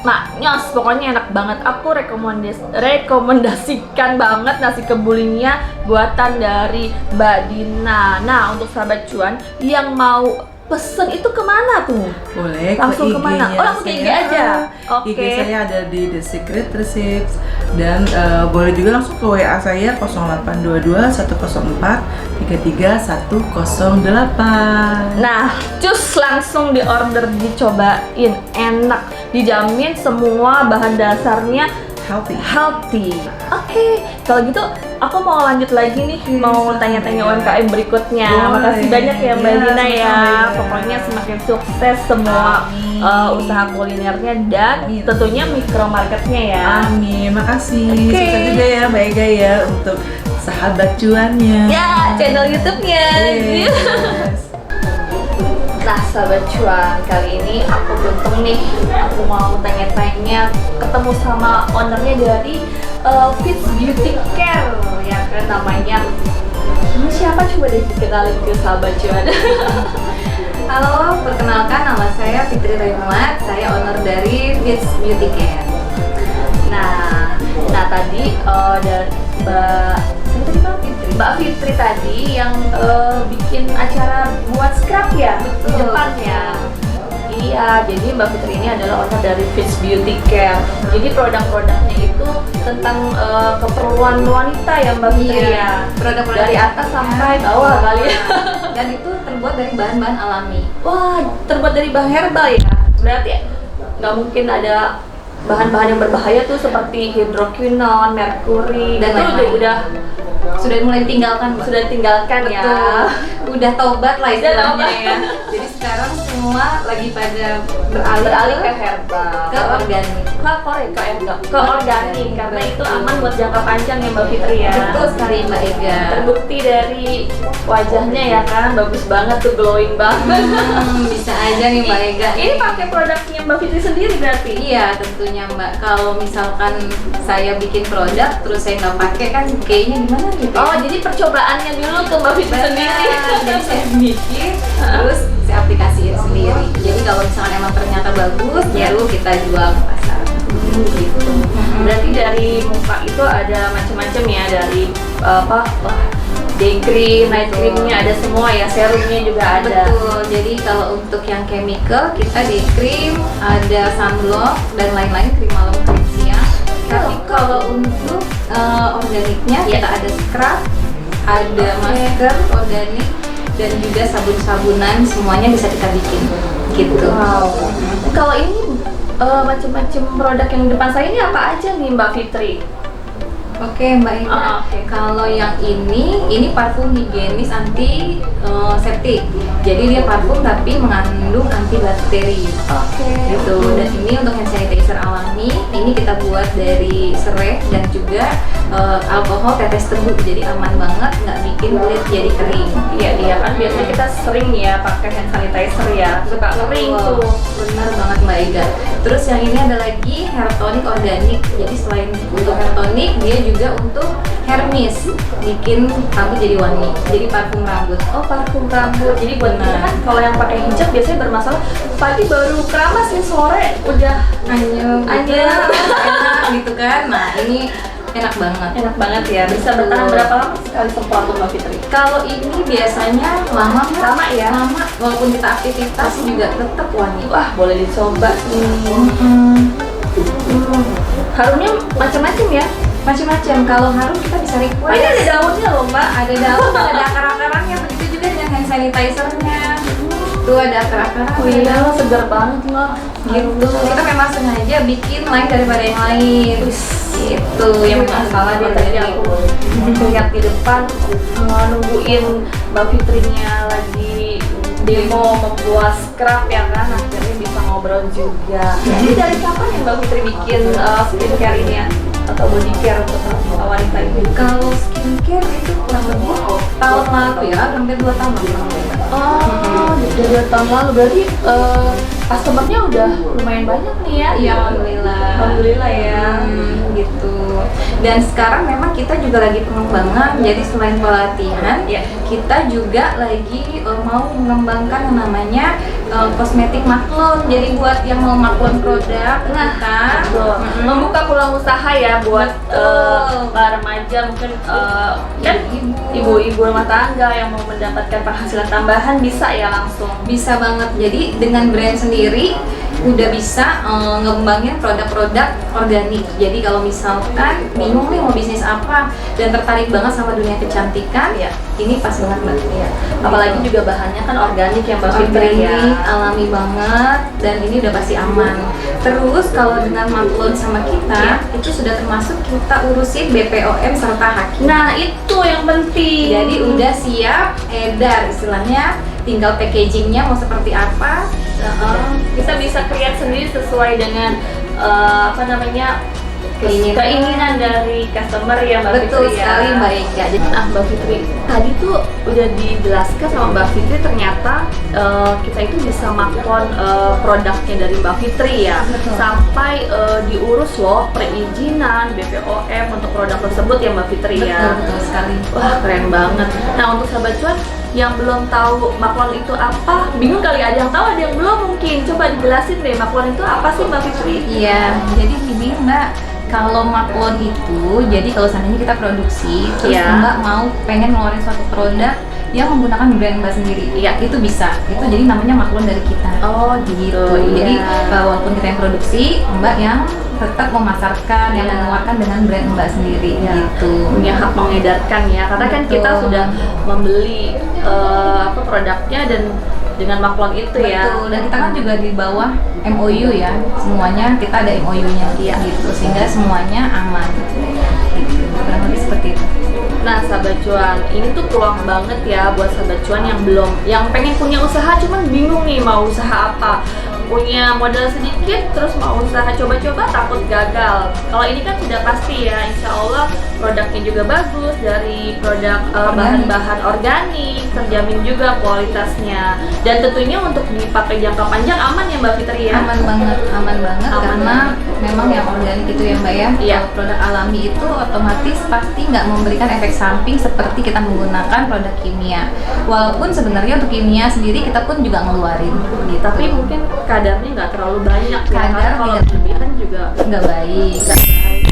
Maknyos, pokoknya enak banget. Aku rekomendasikan banget nasi kebulinya buatan dari Mbak Dina. Nah, untuk sahabat cuan yang mau pesen itu kemana tuh? Boleh Langsung ke kemana? IG-nya Oh, langsung ke IG saya. aja? Oke. IG saya ada di The Secret Receipts. Dan boleh juga langsung ke WA saya 0822 104 33 108. Nah, cus langsung di order, dicobain, enak, dijamin semua bahan dasarnya healthy. Oke, kalau gitu aku mau lanjut lagi nih, mau tanya-tanya UMKM berikutnya. Boleh. Makasih banyak ya Mbak Ya, Dina ya. sama-sama, ya. Pokoknya semakin sukses semua usaha kulinernya dan Amin. tentunya mikromarketnya ya. Amin, makasih. Oke. Sukses juga ya Mbak Ega ya untuk sahabat cuannya. Ya, channel YouTube-nya. Yes. Nah, sahabat cuan, kali ini aku beruntung nih, aku mau tanya-tanya, ketemu sama ownernya dari Fits Beauty Care, ya kan namanya. Siapa coba deh dikenalin ke sahabat cuan? Halo, perkenalkan nama saya Fitri Raimulat, saya owner dari Fits Beauty Care. Nah tadi dari Mbak Fitri tadi yang bikin acara buat scrub ya di Betul. depan ya. Iya, jadi Mbak Fitri ini adalah owner dari Fits Beauty Care. Jadi produk-produknya itu tentang keperluan wanita ya Mbak Fitri ya. Produk-produk Dari atas sampai bawah kali ya. Dan itu terbuat dari bahan-bahan alami. Wah, terbuat dari bahan herbal ya. Berarti nggak mungkin ada bahan-bahan yang berbahaya tuh seperti hidroquinone, merkuri, Dan itu lain-lain. udah sudah mulai ditinggalkan, Mbak. Sudah ditinggalkan ya. Betul. Udah tobat lah istilahnya tobat. ya. Jadi sekarang semua lagi pada Beralih ke herbal. ke organik. Ke organik karena itu aman buat jangka panjang ya Mbak Fitri ya. Betul sekali Mbak Ega. Terbukti dari wajahnya ya kan, bagus banget tuh, glowing banget. Bisa aja nih Mbak Ega. Ini pakai produknya Mbak Fitri sendiri berarti? Iya tentunya Mbak. Kalau misalkan saya bikin produk terus saya nggak pakai kan kayaknya gimana gitu. Oh, jadi percobaannya dulu tuh Mbak Fitri sendiri. Jadi saya bikin terus saya aplikasiin sendiri. Jadi kalau misalkan emang ternyata bagus, baru kita jual ke pasar. Gitu. Berarti dari muka itu ada macam-macam ya, dari day cream, night creamnya ada semua ya, serumnya juga ada. Betul. Jadi kalau untuk yang chemical kita day cream, ada sunblock dan lain-lain, krim malam, krim siang. Tapi kalau untuk organiknya kita ada scrub, ada masker organik dan juga sabun-sabunan, semuanya bisa kita bikin. Gitu. Wow. Kalau ini macam-macam produk yang di depan saya ini apa aja nih Mbak Fitri? Oke Mbak Ina, kalau yang ini parfum higienis anti septik. Jadi dia parfum tapi mengandung antibakteri. Gitu. Dan ini untuk hand sanitizer alami. Ini kita buat dari serai dan juga alkohol tetes tebu. Jadi aman banget, nggak bikin kulit jadi kering. Iya kan biasanya kita sering ya pakai hand sanitizer ya, suka kering tuh. Benar banget Mbak Ega. Terus yang ini ada lagi hair tonic organik. Jadi selain untuk hair tonic, dia juga untuk hair mist, bikin rambut jadi wangi. Jadi parfum rambut. Oh, parfum rambut. Jadi buat kita kan kalau yang pakai hijab biasanya bermasalah, pagi baru keramas nih, sore udah Anyem, Anyem. enak gitu kan. Nah ini enak banget. enak banget ya. Bisa bertahan berapa lama sekali semprot tuh Mbak Fitri? Kalau ini biasanya lama Mbak. Lama ya? Lama. Walaupun kita aktivitas juga tetap wangi. Wah, boleh dicoba nih. Harumnya macam-macam ya. Macam-macam. Kalau harum kita bisa request. Ini ada daunnya loh Mbak. Ada daun, ada akar-akarnya. Begitu juga dengan hand sanitizer-nya. Tuh ada akar-akarnya. Oh iya, segar banget loh. Gitu. Kita memang sengaja bikin lain daripada yang lain. Gitu. Yang masalah dia tadi aku lihat di depan nungguin Mbak Fitrinya lagi demo membuat scrub ya kan, akhirnya bisa ngobrol juga. Jadi dari kapan ya Mbak Fitri bikin skincare ini ya? Atau body care untuk wanita ini? Kalau skincare itu kurang lebih tahun lalu ya, hampir 2 tahun lalu. Oh, udah 2 tahun lalu, berarti customernya udah lumayan banyak nih ya? Iya, alhamdulillah. Alhamdulillah ya. Gitu. Dan sekarang memang kita juga lagi pengembangan. Jadi selain pelatihan, Ya. kita juga lagi mau mengembangkan yang namanya kosmetik maklon. Jadi buat yang mau maklon produk, kita Betul. Membuka peluang usaha ya buat Betul. para remaja, mungkin kan ibu-ibu rumah tangga yang mau mendapatkan penghasilan tambahan bisa ya langsung. bisa banget. Jadi dengan brand sendiri udah bisa ngembangin produk-produk organik. Jadi kalau misalkan bingung nih mau bisnis apa dan tertarik banget sama dunia kecantikan, Ya. ini pas banget Mbak. Iya. Apalagi juga bahannya kan organik yang Mbak Fitri ya. Organik, alami banget, dan ini udah pasti aman. Terus kalau dengan maklon sama kita, itu sudah termasuk kita urusin BPOM serta Hakim. Nah itu yang penting. Jadi udah siap edar istilahnya, tinggal packagingnya mau seperti apa. Kita bisa create sendiri sesuai dengan keinginan dari customer ya Mbak Betul Fitri ya. sekali Mbak Eka. Jadi Mbak Fitri, tadi tuh udah dijelaskan sama Mbak Fitri ternyata kita itu bisa maklon produknya dari Mbak Fitri ya. Betul. Sampai diurus loh perizinan BPOM untuk produk tersebut ya Mbak Fitri ya. betul sekali. Wah keren banget. Nah untuk sahabat cuan yang belum tahu maklon itu apa, bingung kali, ada yang tahu ada yang belum mungkin. Coba dijelasin deh maklon itu apa sih Mbak Fitri? Iya, jadi gini Mbak, kalau maklon itu, jadi kalau seandainya kita produksi, terus Iya. Mbak mau pengen ngeluarin suatu produk yang menggunakan brand Mbak sendiri, Iya. itu bisa. Itu jadi namanya maklon dari kita. Oh Gitu. iya. Jadi walaupun kita yang produksi, Mbak yang tetap memasarkan, yang Iya. mengeluarkan dengan brand Mbak sendiri. Iya. Gitu. Punya hak mengedarkan ya, karena kan kita Betul. sudah membeli produknya dan dengan maklon itu ya. Betul, dan kita kan juga di bawah MOU ya, semuanya kita ada MOU-nya Iya. gitu, sehingga semuanya aman. Gitu. Kurang lebih seperti itu. Nah, sahabat cuan, ini tuh peluang banget ya buat sahabat cuan yang pengen punya usaha cuman bingung nih mau usaha apa. Punya modal sedikit terus mau usaha coba-coba takut gagal. Kalau ini kan sudah pasti ya, insya Allah produknya juga bagus, dari produk bahan-bahan organik, terjamin juga kualitasnya, dan tentunya untuk dipakai jangka panjang aman ya Mbak Fitri ya. Aman banget karena memang yang organik itu ya Mbak ya. Iya. Kalau produk alami itu otomatis pasti nggak memberikan efek samping seperti kita menggunakan produk kimia. Walaupun sebenarnya untuk kimia sendiri kita pun juga ngeluarin gitu. Tapi mungkin kadarnya nggak terlalu banyak ya, Kadar karena kalau tidak berlebihan juga nggak baik. nggak baik.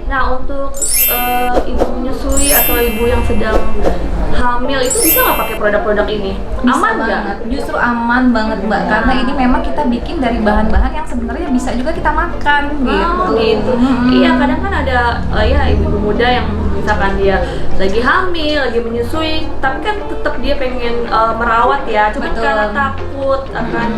Nah, untuk ibu menyusui atau ibu yang sedang hamil itu bisa nggak pakai produk-produk ini? Bisa Aman nggak? banget, justru aman banget Mbak, karena ini memang kita bikin dari bahan-bahan yang sebenarnya bisa juga kita makan gitu. Oh, gitu. Iya, kadang kan ada ya ibu-ibu muda yang misalkan dia lagi hamil, lagi menyusui, tapi kan tetap dia pengen merawat ya. Cuman Betul. karena takut akan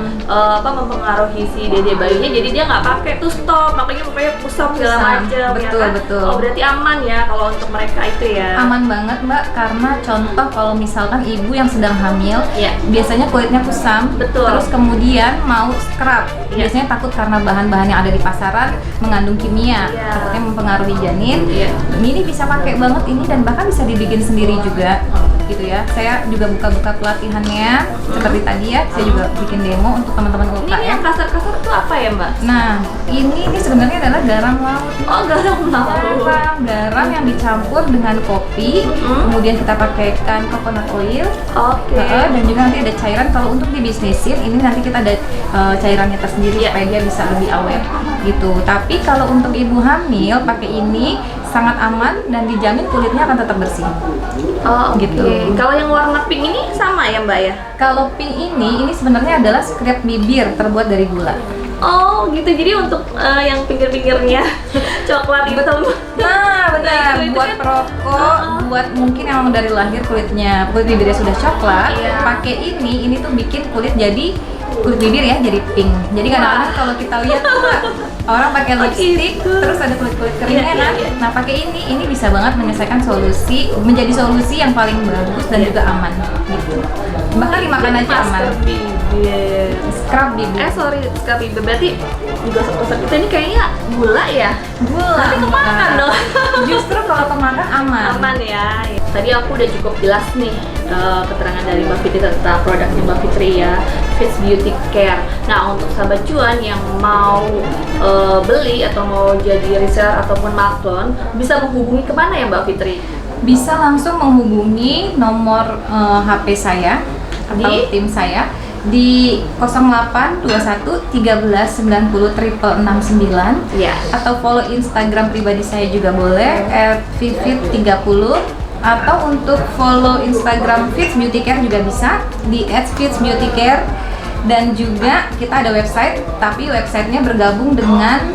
mempengaruhi si dede bayinya, jadi dia nggak pakai tuh stop, makanya pusap segala macam. Betul, ya kan? betul. Oh, berarti aman ya kalau untuk mereka itu ya. Aman banget Mbak, karena contoh kalau misalkan ibu yang sedang hamil, Iya. biasanya kulitnya kusam, Betul. terus kemudian mau scrub, Iya. biasanya takut karena bahan-bahan yang ada di pasaran mengandung kimia, Iya. takutnya mempengaruhi janin. Iya. Ini bisa pakai banget ini dan bahkan bisa dibikin sendiri juga, gitu ya. Saya juga buka-buka pelatihannya, seperti tadi ya, saya juga bikin demo untuk teman-teman Ini UKM. yang kasar-kasar itu apa ya Mbak? Nah, ini sebenarnya adalah garam laut. Oh, garam laut. Garam yang dicampur dengan kopi, kemudian kita pakaikan coconut oil. Oke. Dan juga nanti ada cairan. Kalau untuk dibisnisin, ini nanti kita ada cairannya tersendiri Iya. supaya dia bisa lebih awet gitu. Tapi kalau untuk ibu hamil pakai ini sangat aman dan dijamin kulitnya akan tetap bersih. Oh, oke. Gitu. Kalau yang warna pink ini sama ya Mbak ya? Kalau pink ini sebenarnya adalah scrap bibir terbuat dari gula. Oh gitu, jadi untuk yang pinggir-pinggirnya coklat hitam. Nah, benar. itu Buat kan- perokok, buat mungkin yang dari lahir kulit bibirnya sudah coklat, Iya. pakai ini tuh bikin kulit jadi kulit bibir ya jadi pink. Jadi kadang-kadang kalau kita lihat tuh Mbak, orang pakai lipstick gitu. terus ada kulit-kulit keringnya Iya, kan. iya. Nah, pakai ini bisa banget menyelesaikan menjadi solusi yang paling bagus dan juga aman gitu. Bahkan dimakan aja aman. Masker bibir. Scrub bibir. Sorry, scrub bibir. Berarti digosok-gosok itu ini kayaknya gula ya? Gula. Nanti kemakan dong. Justru kalau kemakan aman. Aman ya. Tadi aku udah cukup jelas nih keterangan dari Mbak Fitri tentang produknya Mbak Fitri ya, Fits Beauty Care. Nah, untuk sahabat cuan yang mau beli atau mau jadi reseller ataupun maklon, bisa menghubungi kemana ya Mbak Fitri? Bisa langsung menghubungi nomor HP saya atau Di? tim saya di 0821 13 90 669 Ya. atau follow Instagram pribadi saya juga boleh @vivit30 atau untuk follow Instagram Fits Beauty Care juga bisa di @fitsbeautycare. Dan juga kita ada website, tapi websitenya bergabung dengan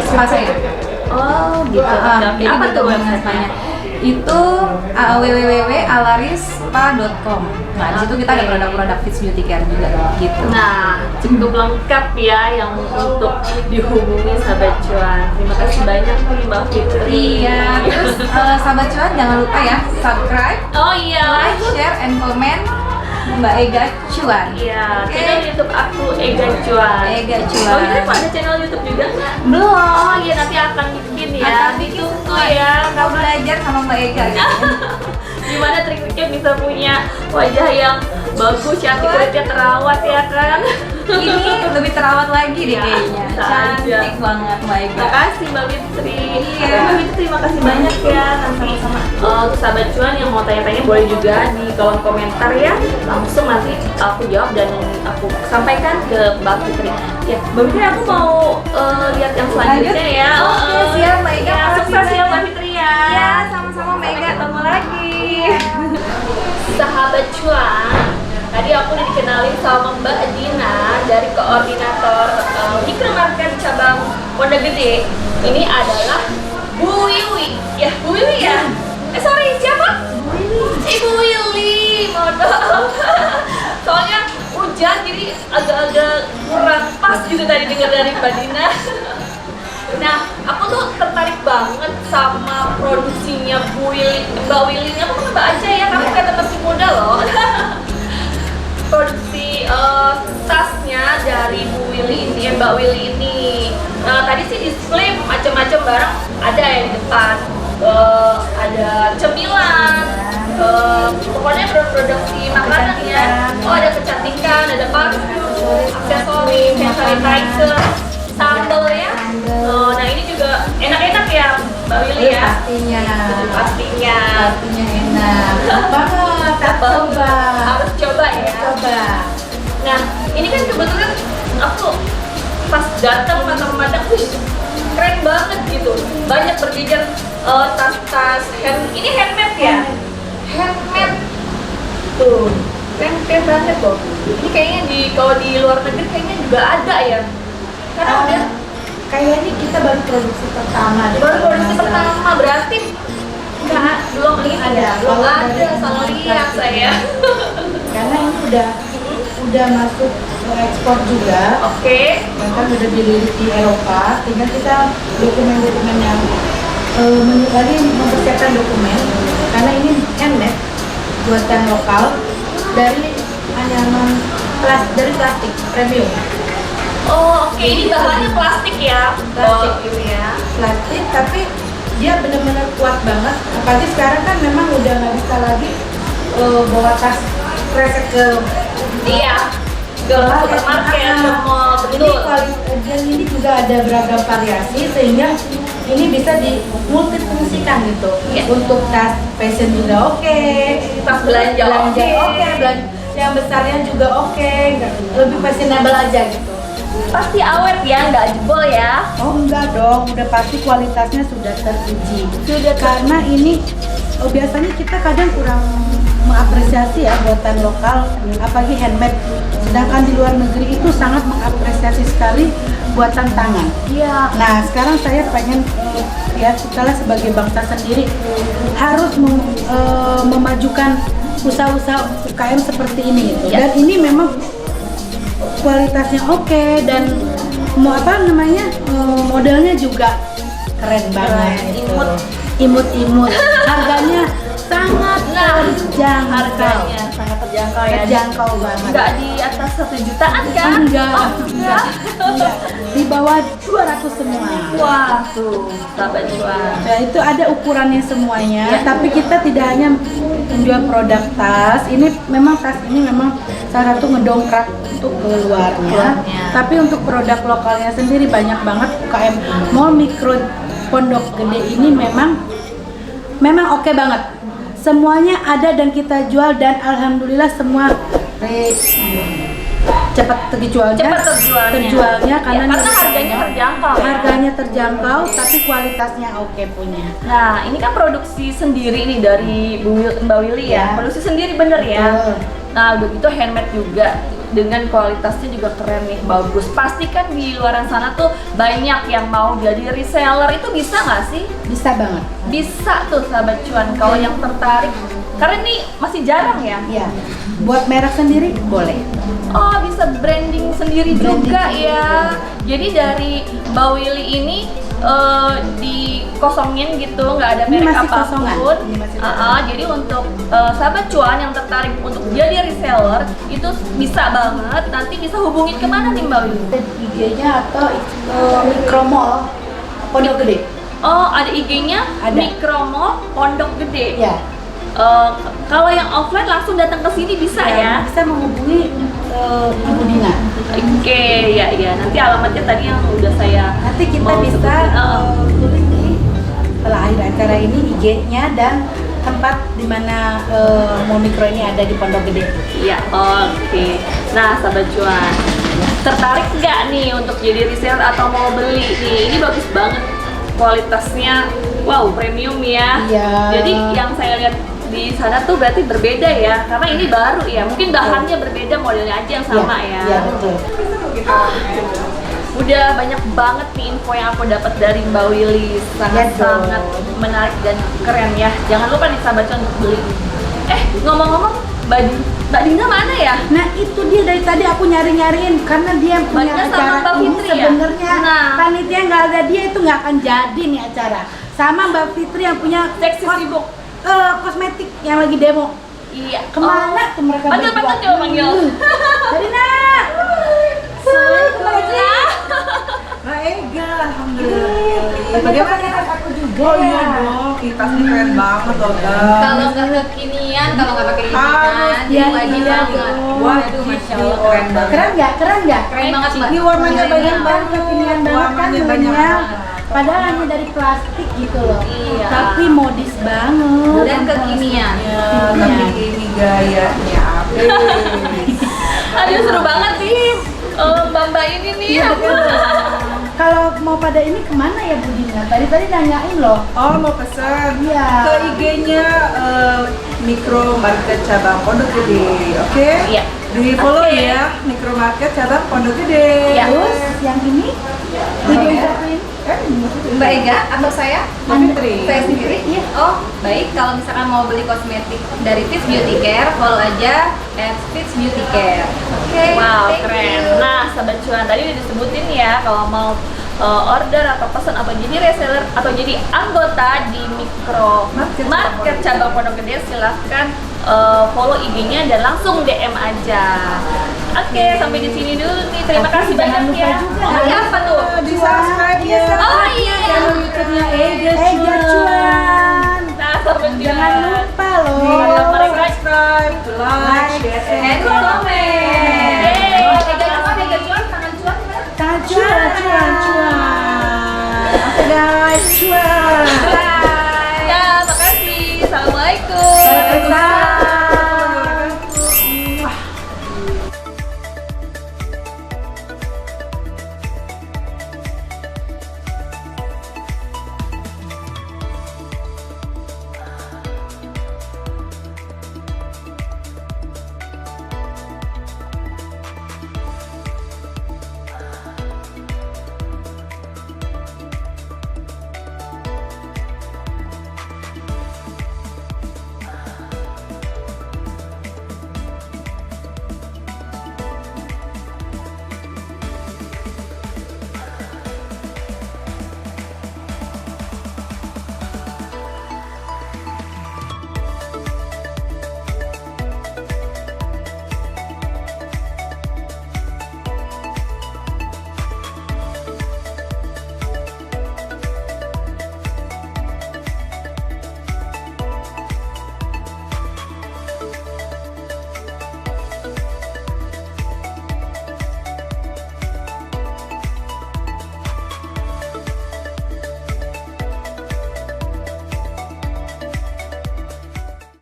spa saya. Oh, gitu. Jadi Apa tuh bergabung dengan websitenya? spanya? Itu www.alarispa.com. Nah, di situ kita ada produk-produk Fits Beauty Care juga gitu. Nah, cukup lengkap ya yang untuk dihubungi sahabat cuan. Terima kasih banyak nih Mbak Fitri. Iya, terus sahabat cuan jangan lupa ya subscribe, Oh iya. like, share, and comment Mbak Ega Cuan. Iya, Oke. channel YouTube aku Ega Cuan. Ega Cuan. Oh, ini ada channel YouTube juga nggak? Belum. Oh iya, nanti akan bikin ya. Akan bikin Ditunggu sesuai. ya. Mau belajar sama Mbak Ega gitu. Gimana triknya bisa punya wajah yang bagus, cantik, kulitnya terawat ya kan? Ini lebih terawat lagi deh Iya, kayaknya. bisa Cantik aja. banget Mbak Ega. Terima kasih Mbak Fitri. Iya. Mbak Fitri terima kasih banyak ya. Nanti untuk sahabat cuan yang mau tanya-tanya boleh juga di kolom komentar ya. Langsung nanti aku jawab dan aku sampaikan ke Mbak Fitri. Ya, Mbak Fitri aku mau lihat yang selanjutnya ya. Oke, siap Mbak Ega. Ya, Makasih sukses ya banyak. Mbak Fitri ya. Ya, sama-sama Mbak Sampai Ega. ketemu lagi. Sahabat cuan, tadi aku udah dikenalin sama Mbak Dina dari koordinator Mikromarket cabang Pondok Gede. Ini adalah Bu Wiwi. Ya, Bu Wiwi ya? Sorry, siapa? Ibu Willy. Mohon maaf. Soalnya hujan jadi agak-agak kurang pas juga tadi dengar dari Mbak Dina. Nah, aku tuh tertarik banget sama produksinya Mbak Willy. Aku tuh Mbak aja ya, kamu kelihatan masih muda loh. Produksi tasnya dari Mbak Willy ini. Nah, tadi sih display macam-macam barang ada ya di depan. Ada cemilan, pokoknya produksi makanan ya. Oh, ada kecantikan, ada parfum, aksesori, hand sanitizer, sambal ya. Nah, ini juga enak-enak ya Mbak Willy ya. Pastinya enak banget. Coba. Harus coba ya. Coba. Nah, ini kan kebetulan aku pas datang memandang, keren banget gitu. Banyak berjejer tas-tas ini handmade ya. Handmade tuh, keren banget kok. Ini kayaknya kalau di luar negeri kayaknya juga ada ya. Karena udah Kayaknya kita baru produksi pertama. berarti belum ada, salah lihat saya. Karena ini udah masuk ekspor juga. Oke. Bahkan udah dilirik di Eropa. Tinggal kita dokumen-dokumen yang tadi mempersiapkan dokumen. Karena ini handmade, buatan lokal dari anyaman dari plastik premium. Oh, oke. Ini bahannya plastik ya. Plastik. Ini ya. Plastik, tapi dia benar-benar kuat banget. Apalagi sekarang kan memang udah nggak bisa lagi bawa tas kresek ke Iya. Ke supermarket, ke mall, ini betul. dan ini juga ada beragam variasi sehingga ini bisa dimultifungsikan gitu. Iya. Untuk tas fashion juga oke, Tas belanja oke. yang besarnya juga oke, lebih fashionable aja gitu. Pasti awet ya, nggak jebol ya. Oh enggak dong, udah pasti kualitasnya sudah teruji. Sudah Karena ini biasanya kita kadang kurang mengapresiasi ya buatan lokal, apalagi handmade. Sedangkan di luar negeri itu sangat mengapresiasi sekali buatan tangan. Iya. Nah sekarang saya pengen ya kita sebagai bangsa sendiri harus memajukan usaha-usaha UKM seperti ini gitu. Ya. Dan ini memang kualitasnya oke dan modelnya juga keren banget gitu. Imut-imut. Harganya sangat terjangkau. Sangat terjangkau ya. Terjangkau banget. Nggak di atas 1 jutaan kan? Enggak. Oh, enggak. Di bawah 200 semua. Wah, tuh, sahabat cuan. Nah, itu ada ukurannya semuanya, Ya. tapi kita tidak hanya menjual produk tas. Ini memang tas ini memang salah satu ngedongkrak untuk keluarnya. Tapi untuk produk lokalnya sendiri banyak banget UKM Mall Mikro Pondok Gede ini memang oke banget. Semuanya ada dan kita jual dan alhamdulillah semua cepat terjualnya karena harganya terjangkau ya? Harganya terjangkau tapi kualitasnya oke punya. Nah, ini kan produksi sendiri nih dari Mbak Willy ya. Ya. Produksi sendiri bener ya. Betul. Nah, udah gitu handmade juga dengan kualitasnya juga keren nih, bagus. Pasti kan di luaran sana tuh banyak yang mau jadi reseller, itu bisa nggak sih? Bisa banget. Bisa tuh sahabat cuan kalau yang tertarik. Karena ini masih jarang ya. Iya. Buat merek sendiri boleh. Oh, bisa branding sendiri Branding juga sendiri. ya. Jadi dari Mbak Willy ini dikosongin gitu, nggak ada Ini merek masih apapun. kosongan. Ini masih kosongan. Jadi untuk sahabat cuan yang tertarik untuk jadi reseller itu bisa banget. Nanti bisa hubungin kemana nih Mbak Willy? IG-nya atau Mikromall Pondok Gede. Oh, ada IG-nya Ada. Mikromall Pondok Gede. Ya. Kalau yang offline langsung datang ke sini bisa ya? Bisa menghubungi Ibu Dina. Oke, ya. Nanti alamatnya tadi yang udah saya Nanti kita mau bisa sebutin. tulis di setelah akhir acara ini IG-nya dan tempat di mana Mall Mikro ini ada di Pondok Gede. Iya, oke. Nah, sahabat cuan, tertarik nggak nih untuk jadi reseller atau mau beli nih? Ini bagus banget kualitasnya, wow, premium ya. Iya. Jadi yang saya lihat di sana tuh berarti berbeda ya, karena ini baru ya. Mungkin bahannya berbeda, modelnya aja yang sama ya. Iya, betul. Udah banyak banget nih info yang aku dapat dari Mbak Willy, sangat-sangat menarik dan keren ya. Jangan lupa nih sahabat cuan untuk beli. Ngomong-ngomong, baju Mbak Dina mana ya? Nah itu dia dari tadi aku nyari-nyariin karena dia yang punya Mbak Dina sama acara Mbak ini Fitri ya? sebenarnya Nah. panitia nggak ada dia itu nggak akan jadi nih acara. Sama Mbak Fitri yang punya Seksi sibuk. kosmetik yang lagi demo. Iya. Kemana tuh mereka Panggil, berdua? panggil, coba panggil. Dari nak. Mbak Ega, alhamdulillah. Bagaimana Bagaimana? aku juga? Oh iya dong, kitasnya keren banget loh Kalau guys. nggak kekinian, kalau nggak pakai ini Harus kan, dia wajib iya banget. dong. Waduh, masya Allah, keren banget. Keren nggak? Keren nggak? Keren banget mbak. Ini warnanya banyak Keren banget, kekinian banget kan Warnanya banyak bahannya. banget. Padahal hanya dari plastik gitu loh. Iya. Tapi modis banget. Dan kekinian. Ya, tapi ini gayanya apa? Aduh seru banget nih. Mbak ini nih. Kalau mau pada ini kemana ya Bu Dina? Tadi nanyain loh. Oh mau pesan? Iya. Ke IG-nya Mikro Market Cabang Pondok Gede, oke? Iya. Di follow Oke. ya, Mikro Market Cabang Pondok Gede. Iya. Terus yang ini video yang satu ini Mbak Ega atau saya? Mbak Fitri. Saya sendiri? Iya. Oh, baik. Kalau misalkan mau beli kosmetik dari Fitz Beauty Care, follow aja @Fitz Beauty Care. Oke. Wow, thank keren. you. Nah, Sobat Cuan tadi udah disebutin ya kalau mau order atau pesan atau jadi reseller atau jadi anggota di Mikro Market Cabang Pondok Gede, silahkan follow IG-nya dan langsung DM aja. Oke, sampai di sini dulu nih. Terima Tapi kasih jangan banyak lupa ya. juga. Oh, iya, apa tuh? Di subscribe ya. Oh iya. Channel YouTube-nya Ega Ega Cuan. Nah, Sobat Cuan. Jangan lupa loh. Di mereka subscribe, like, share, And and comment.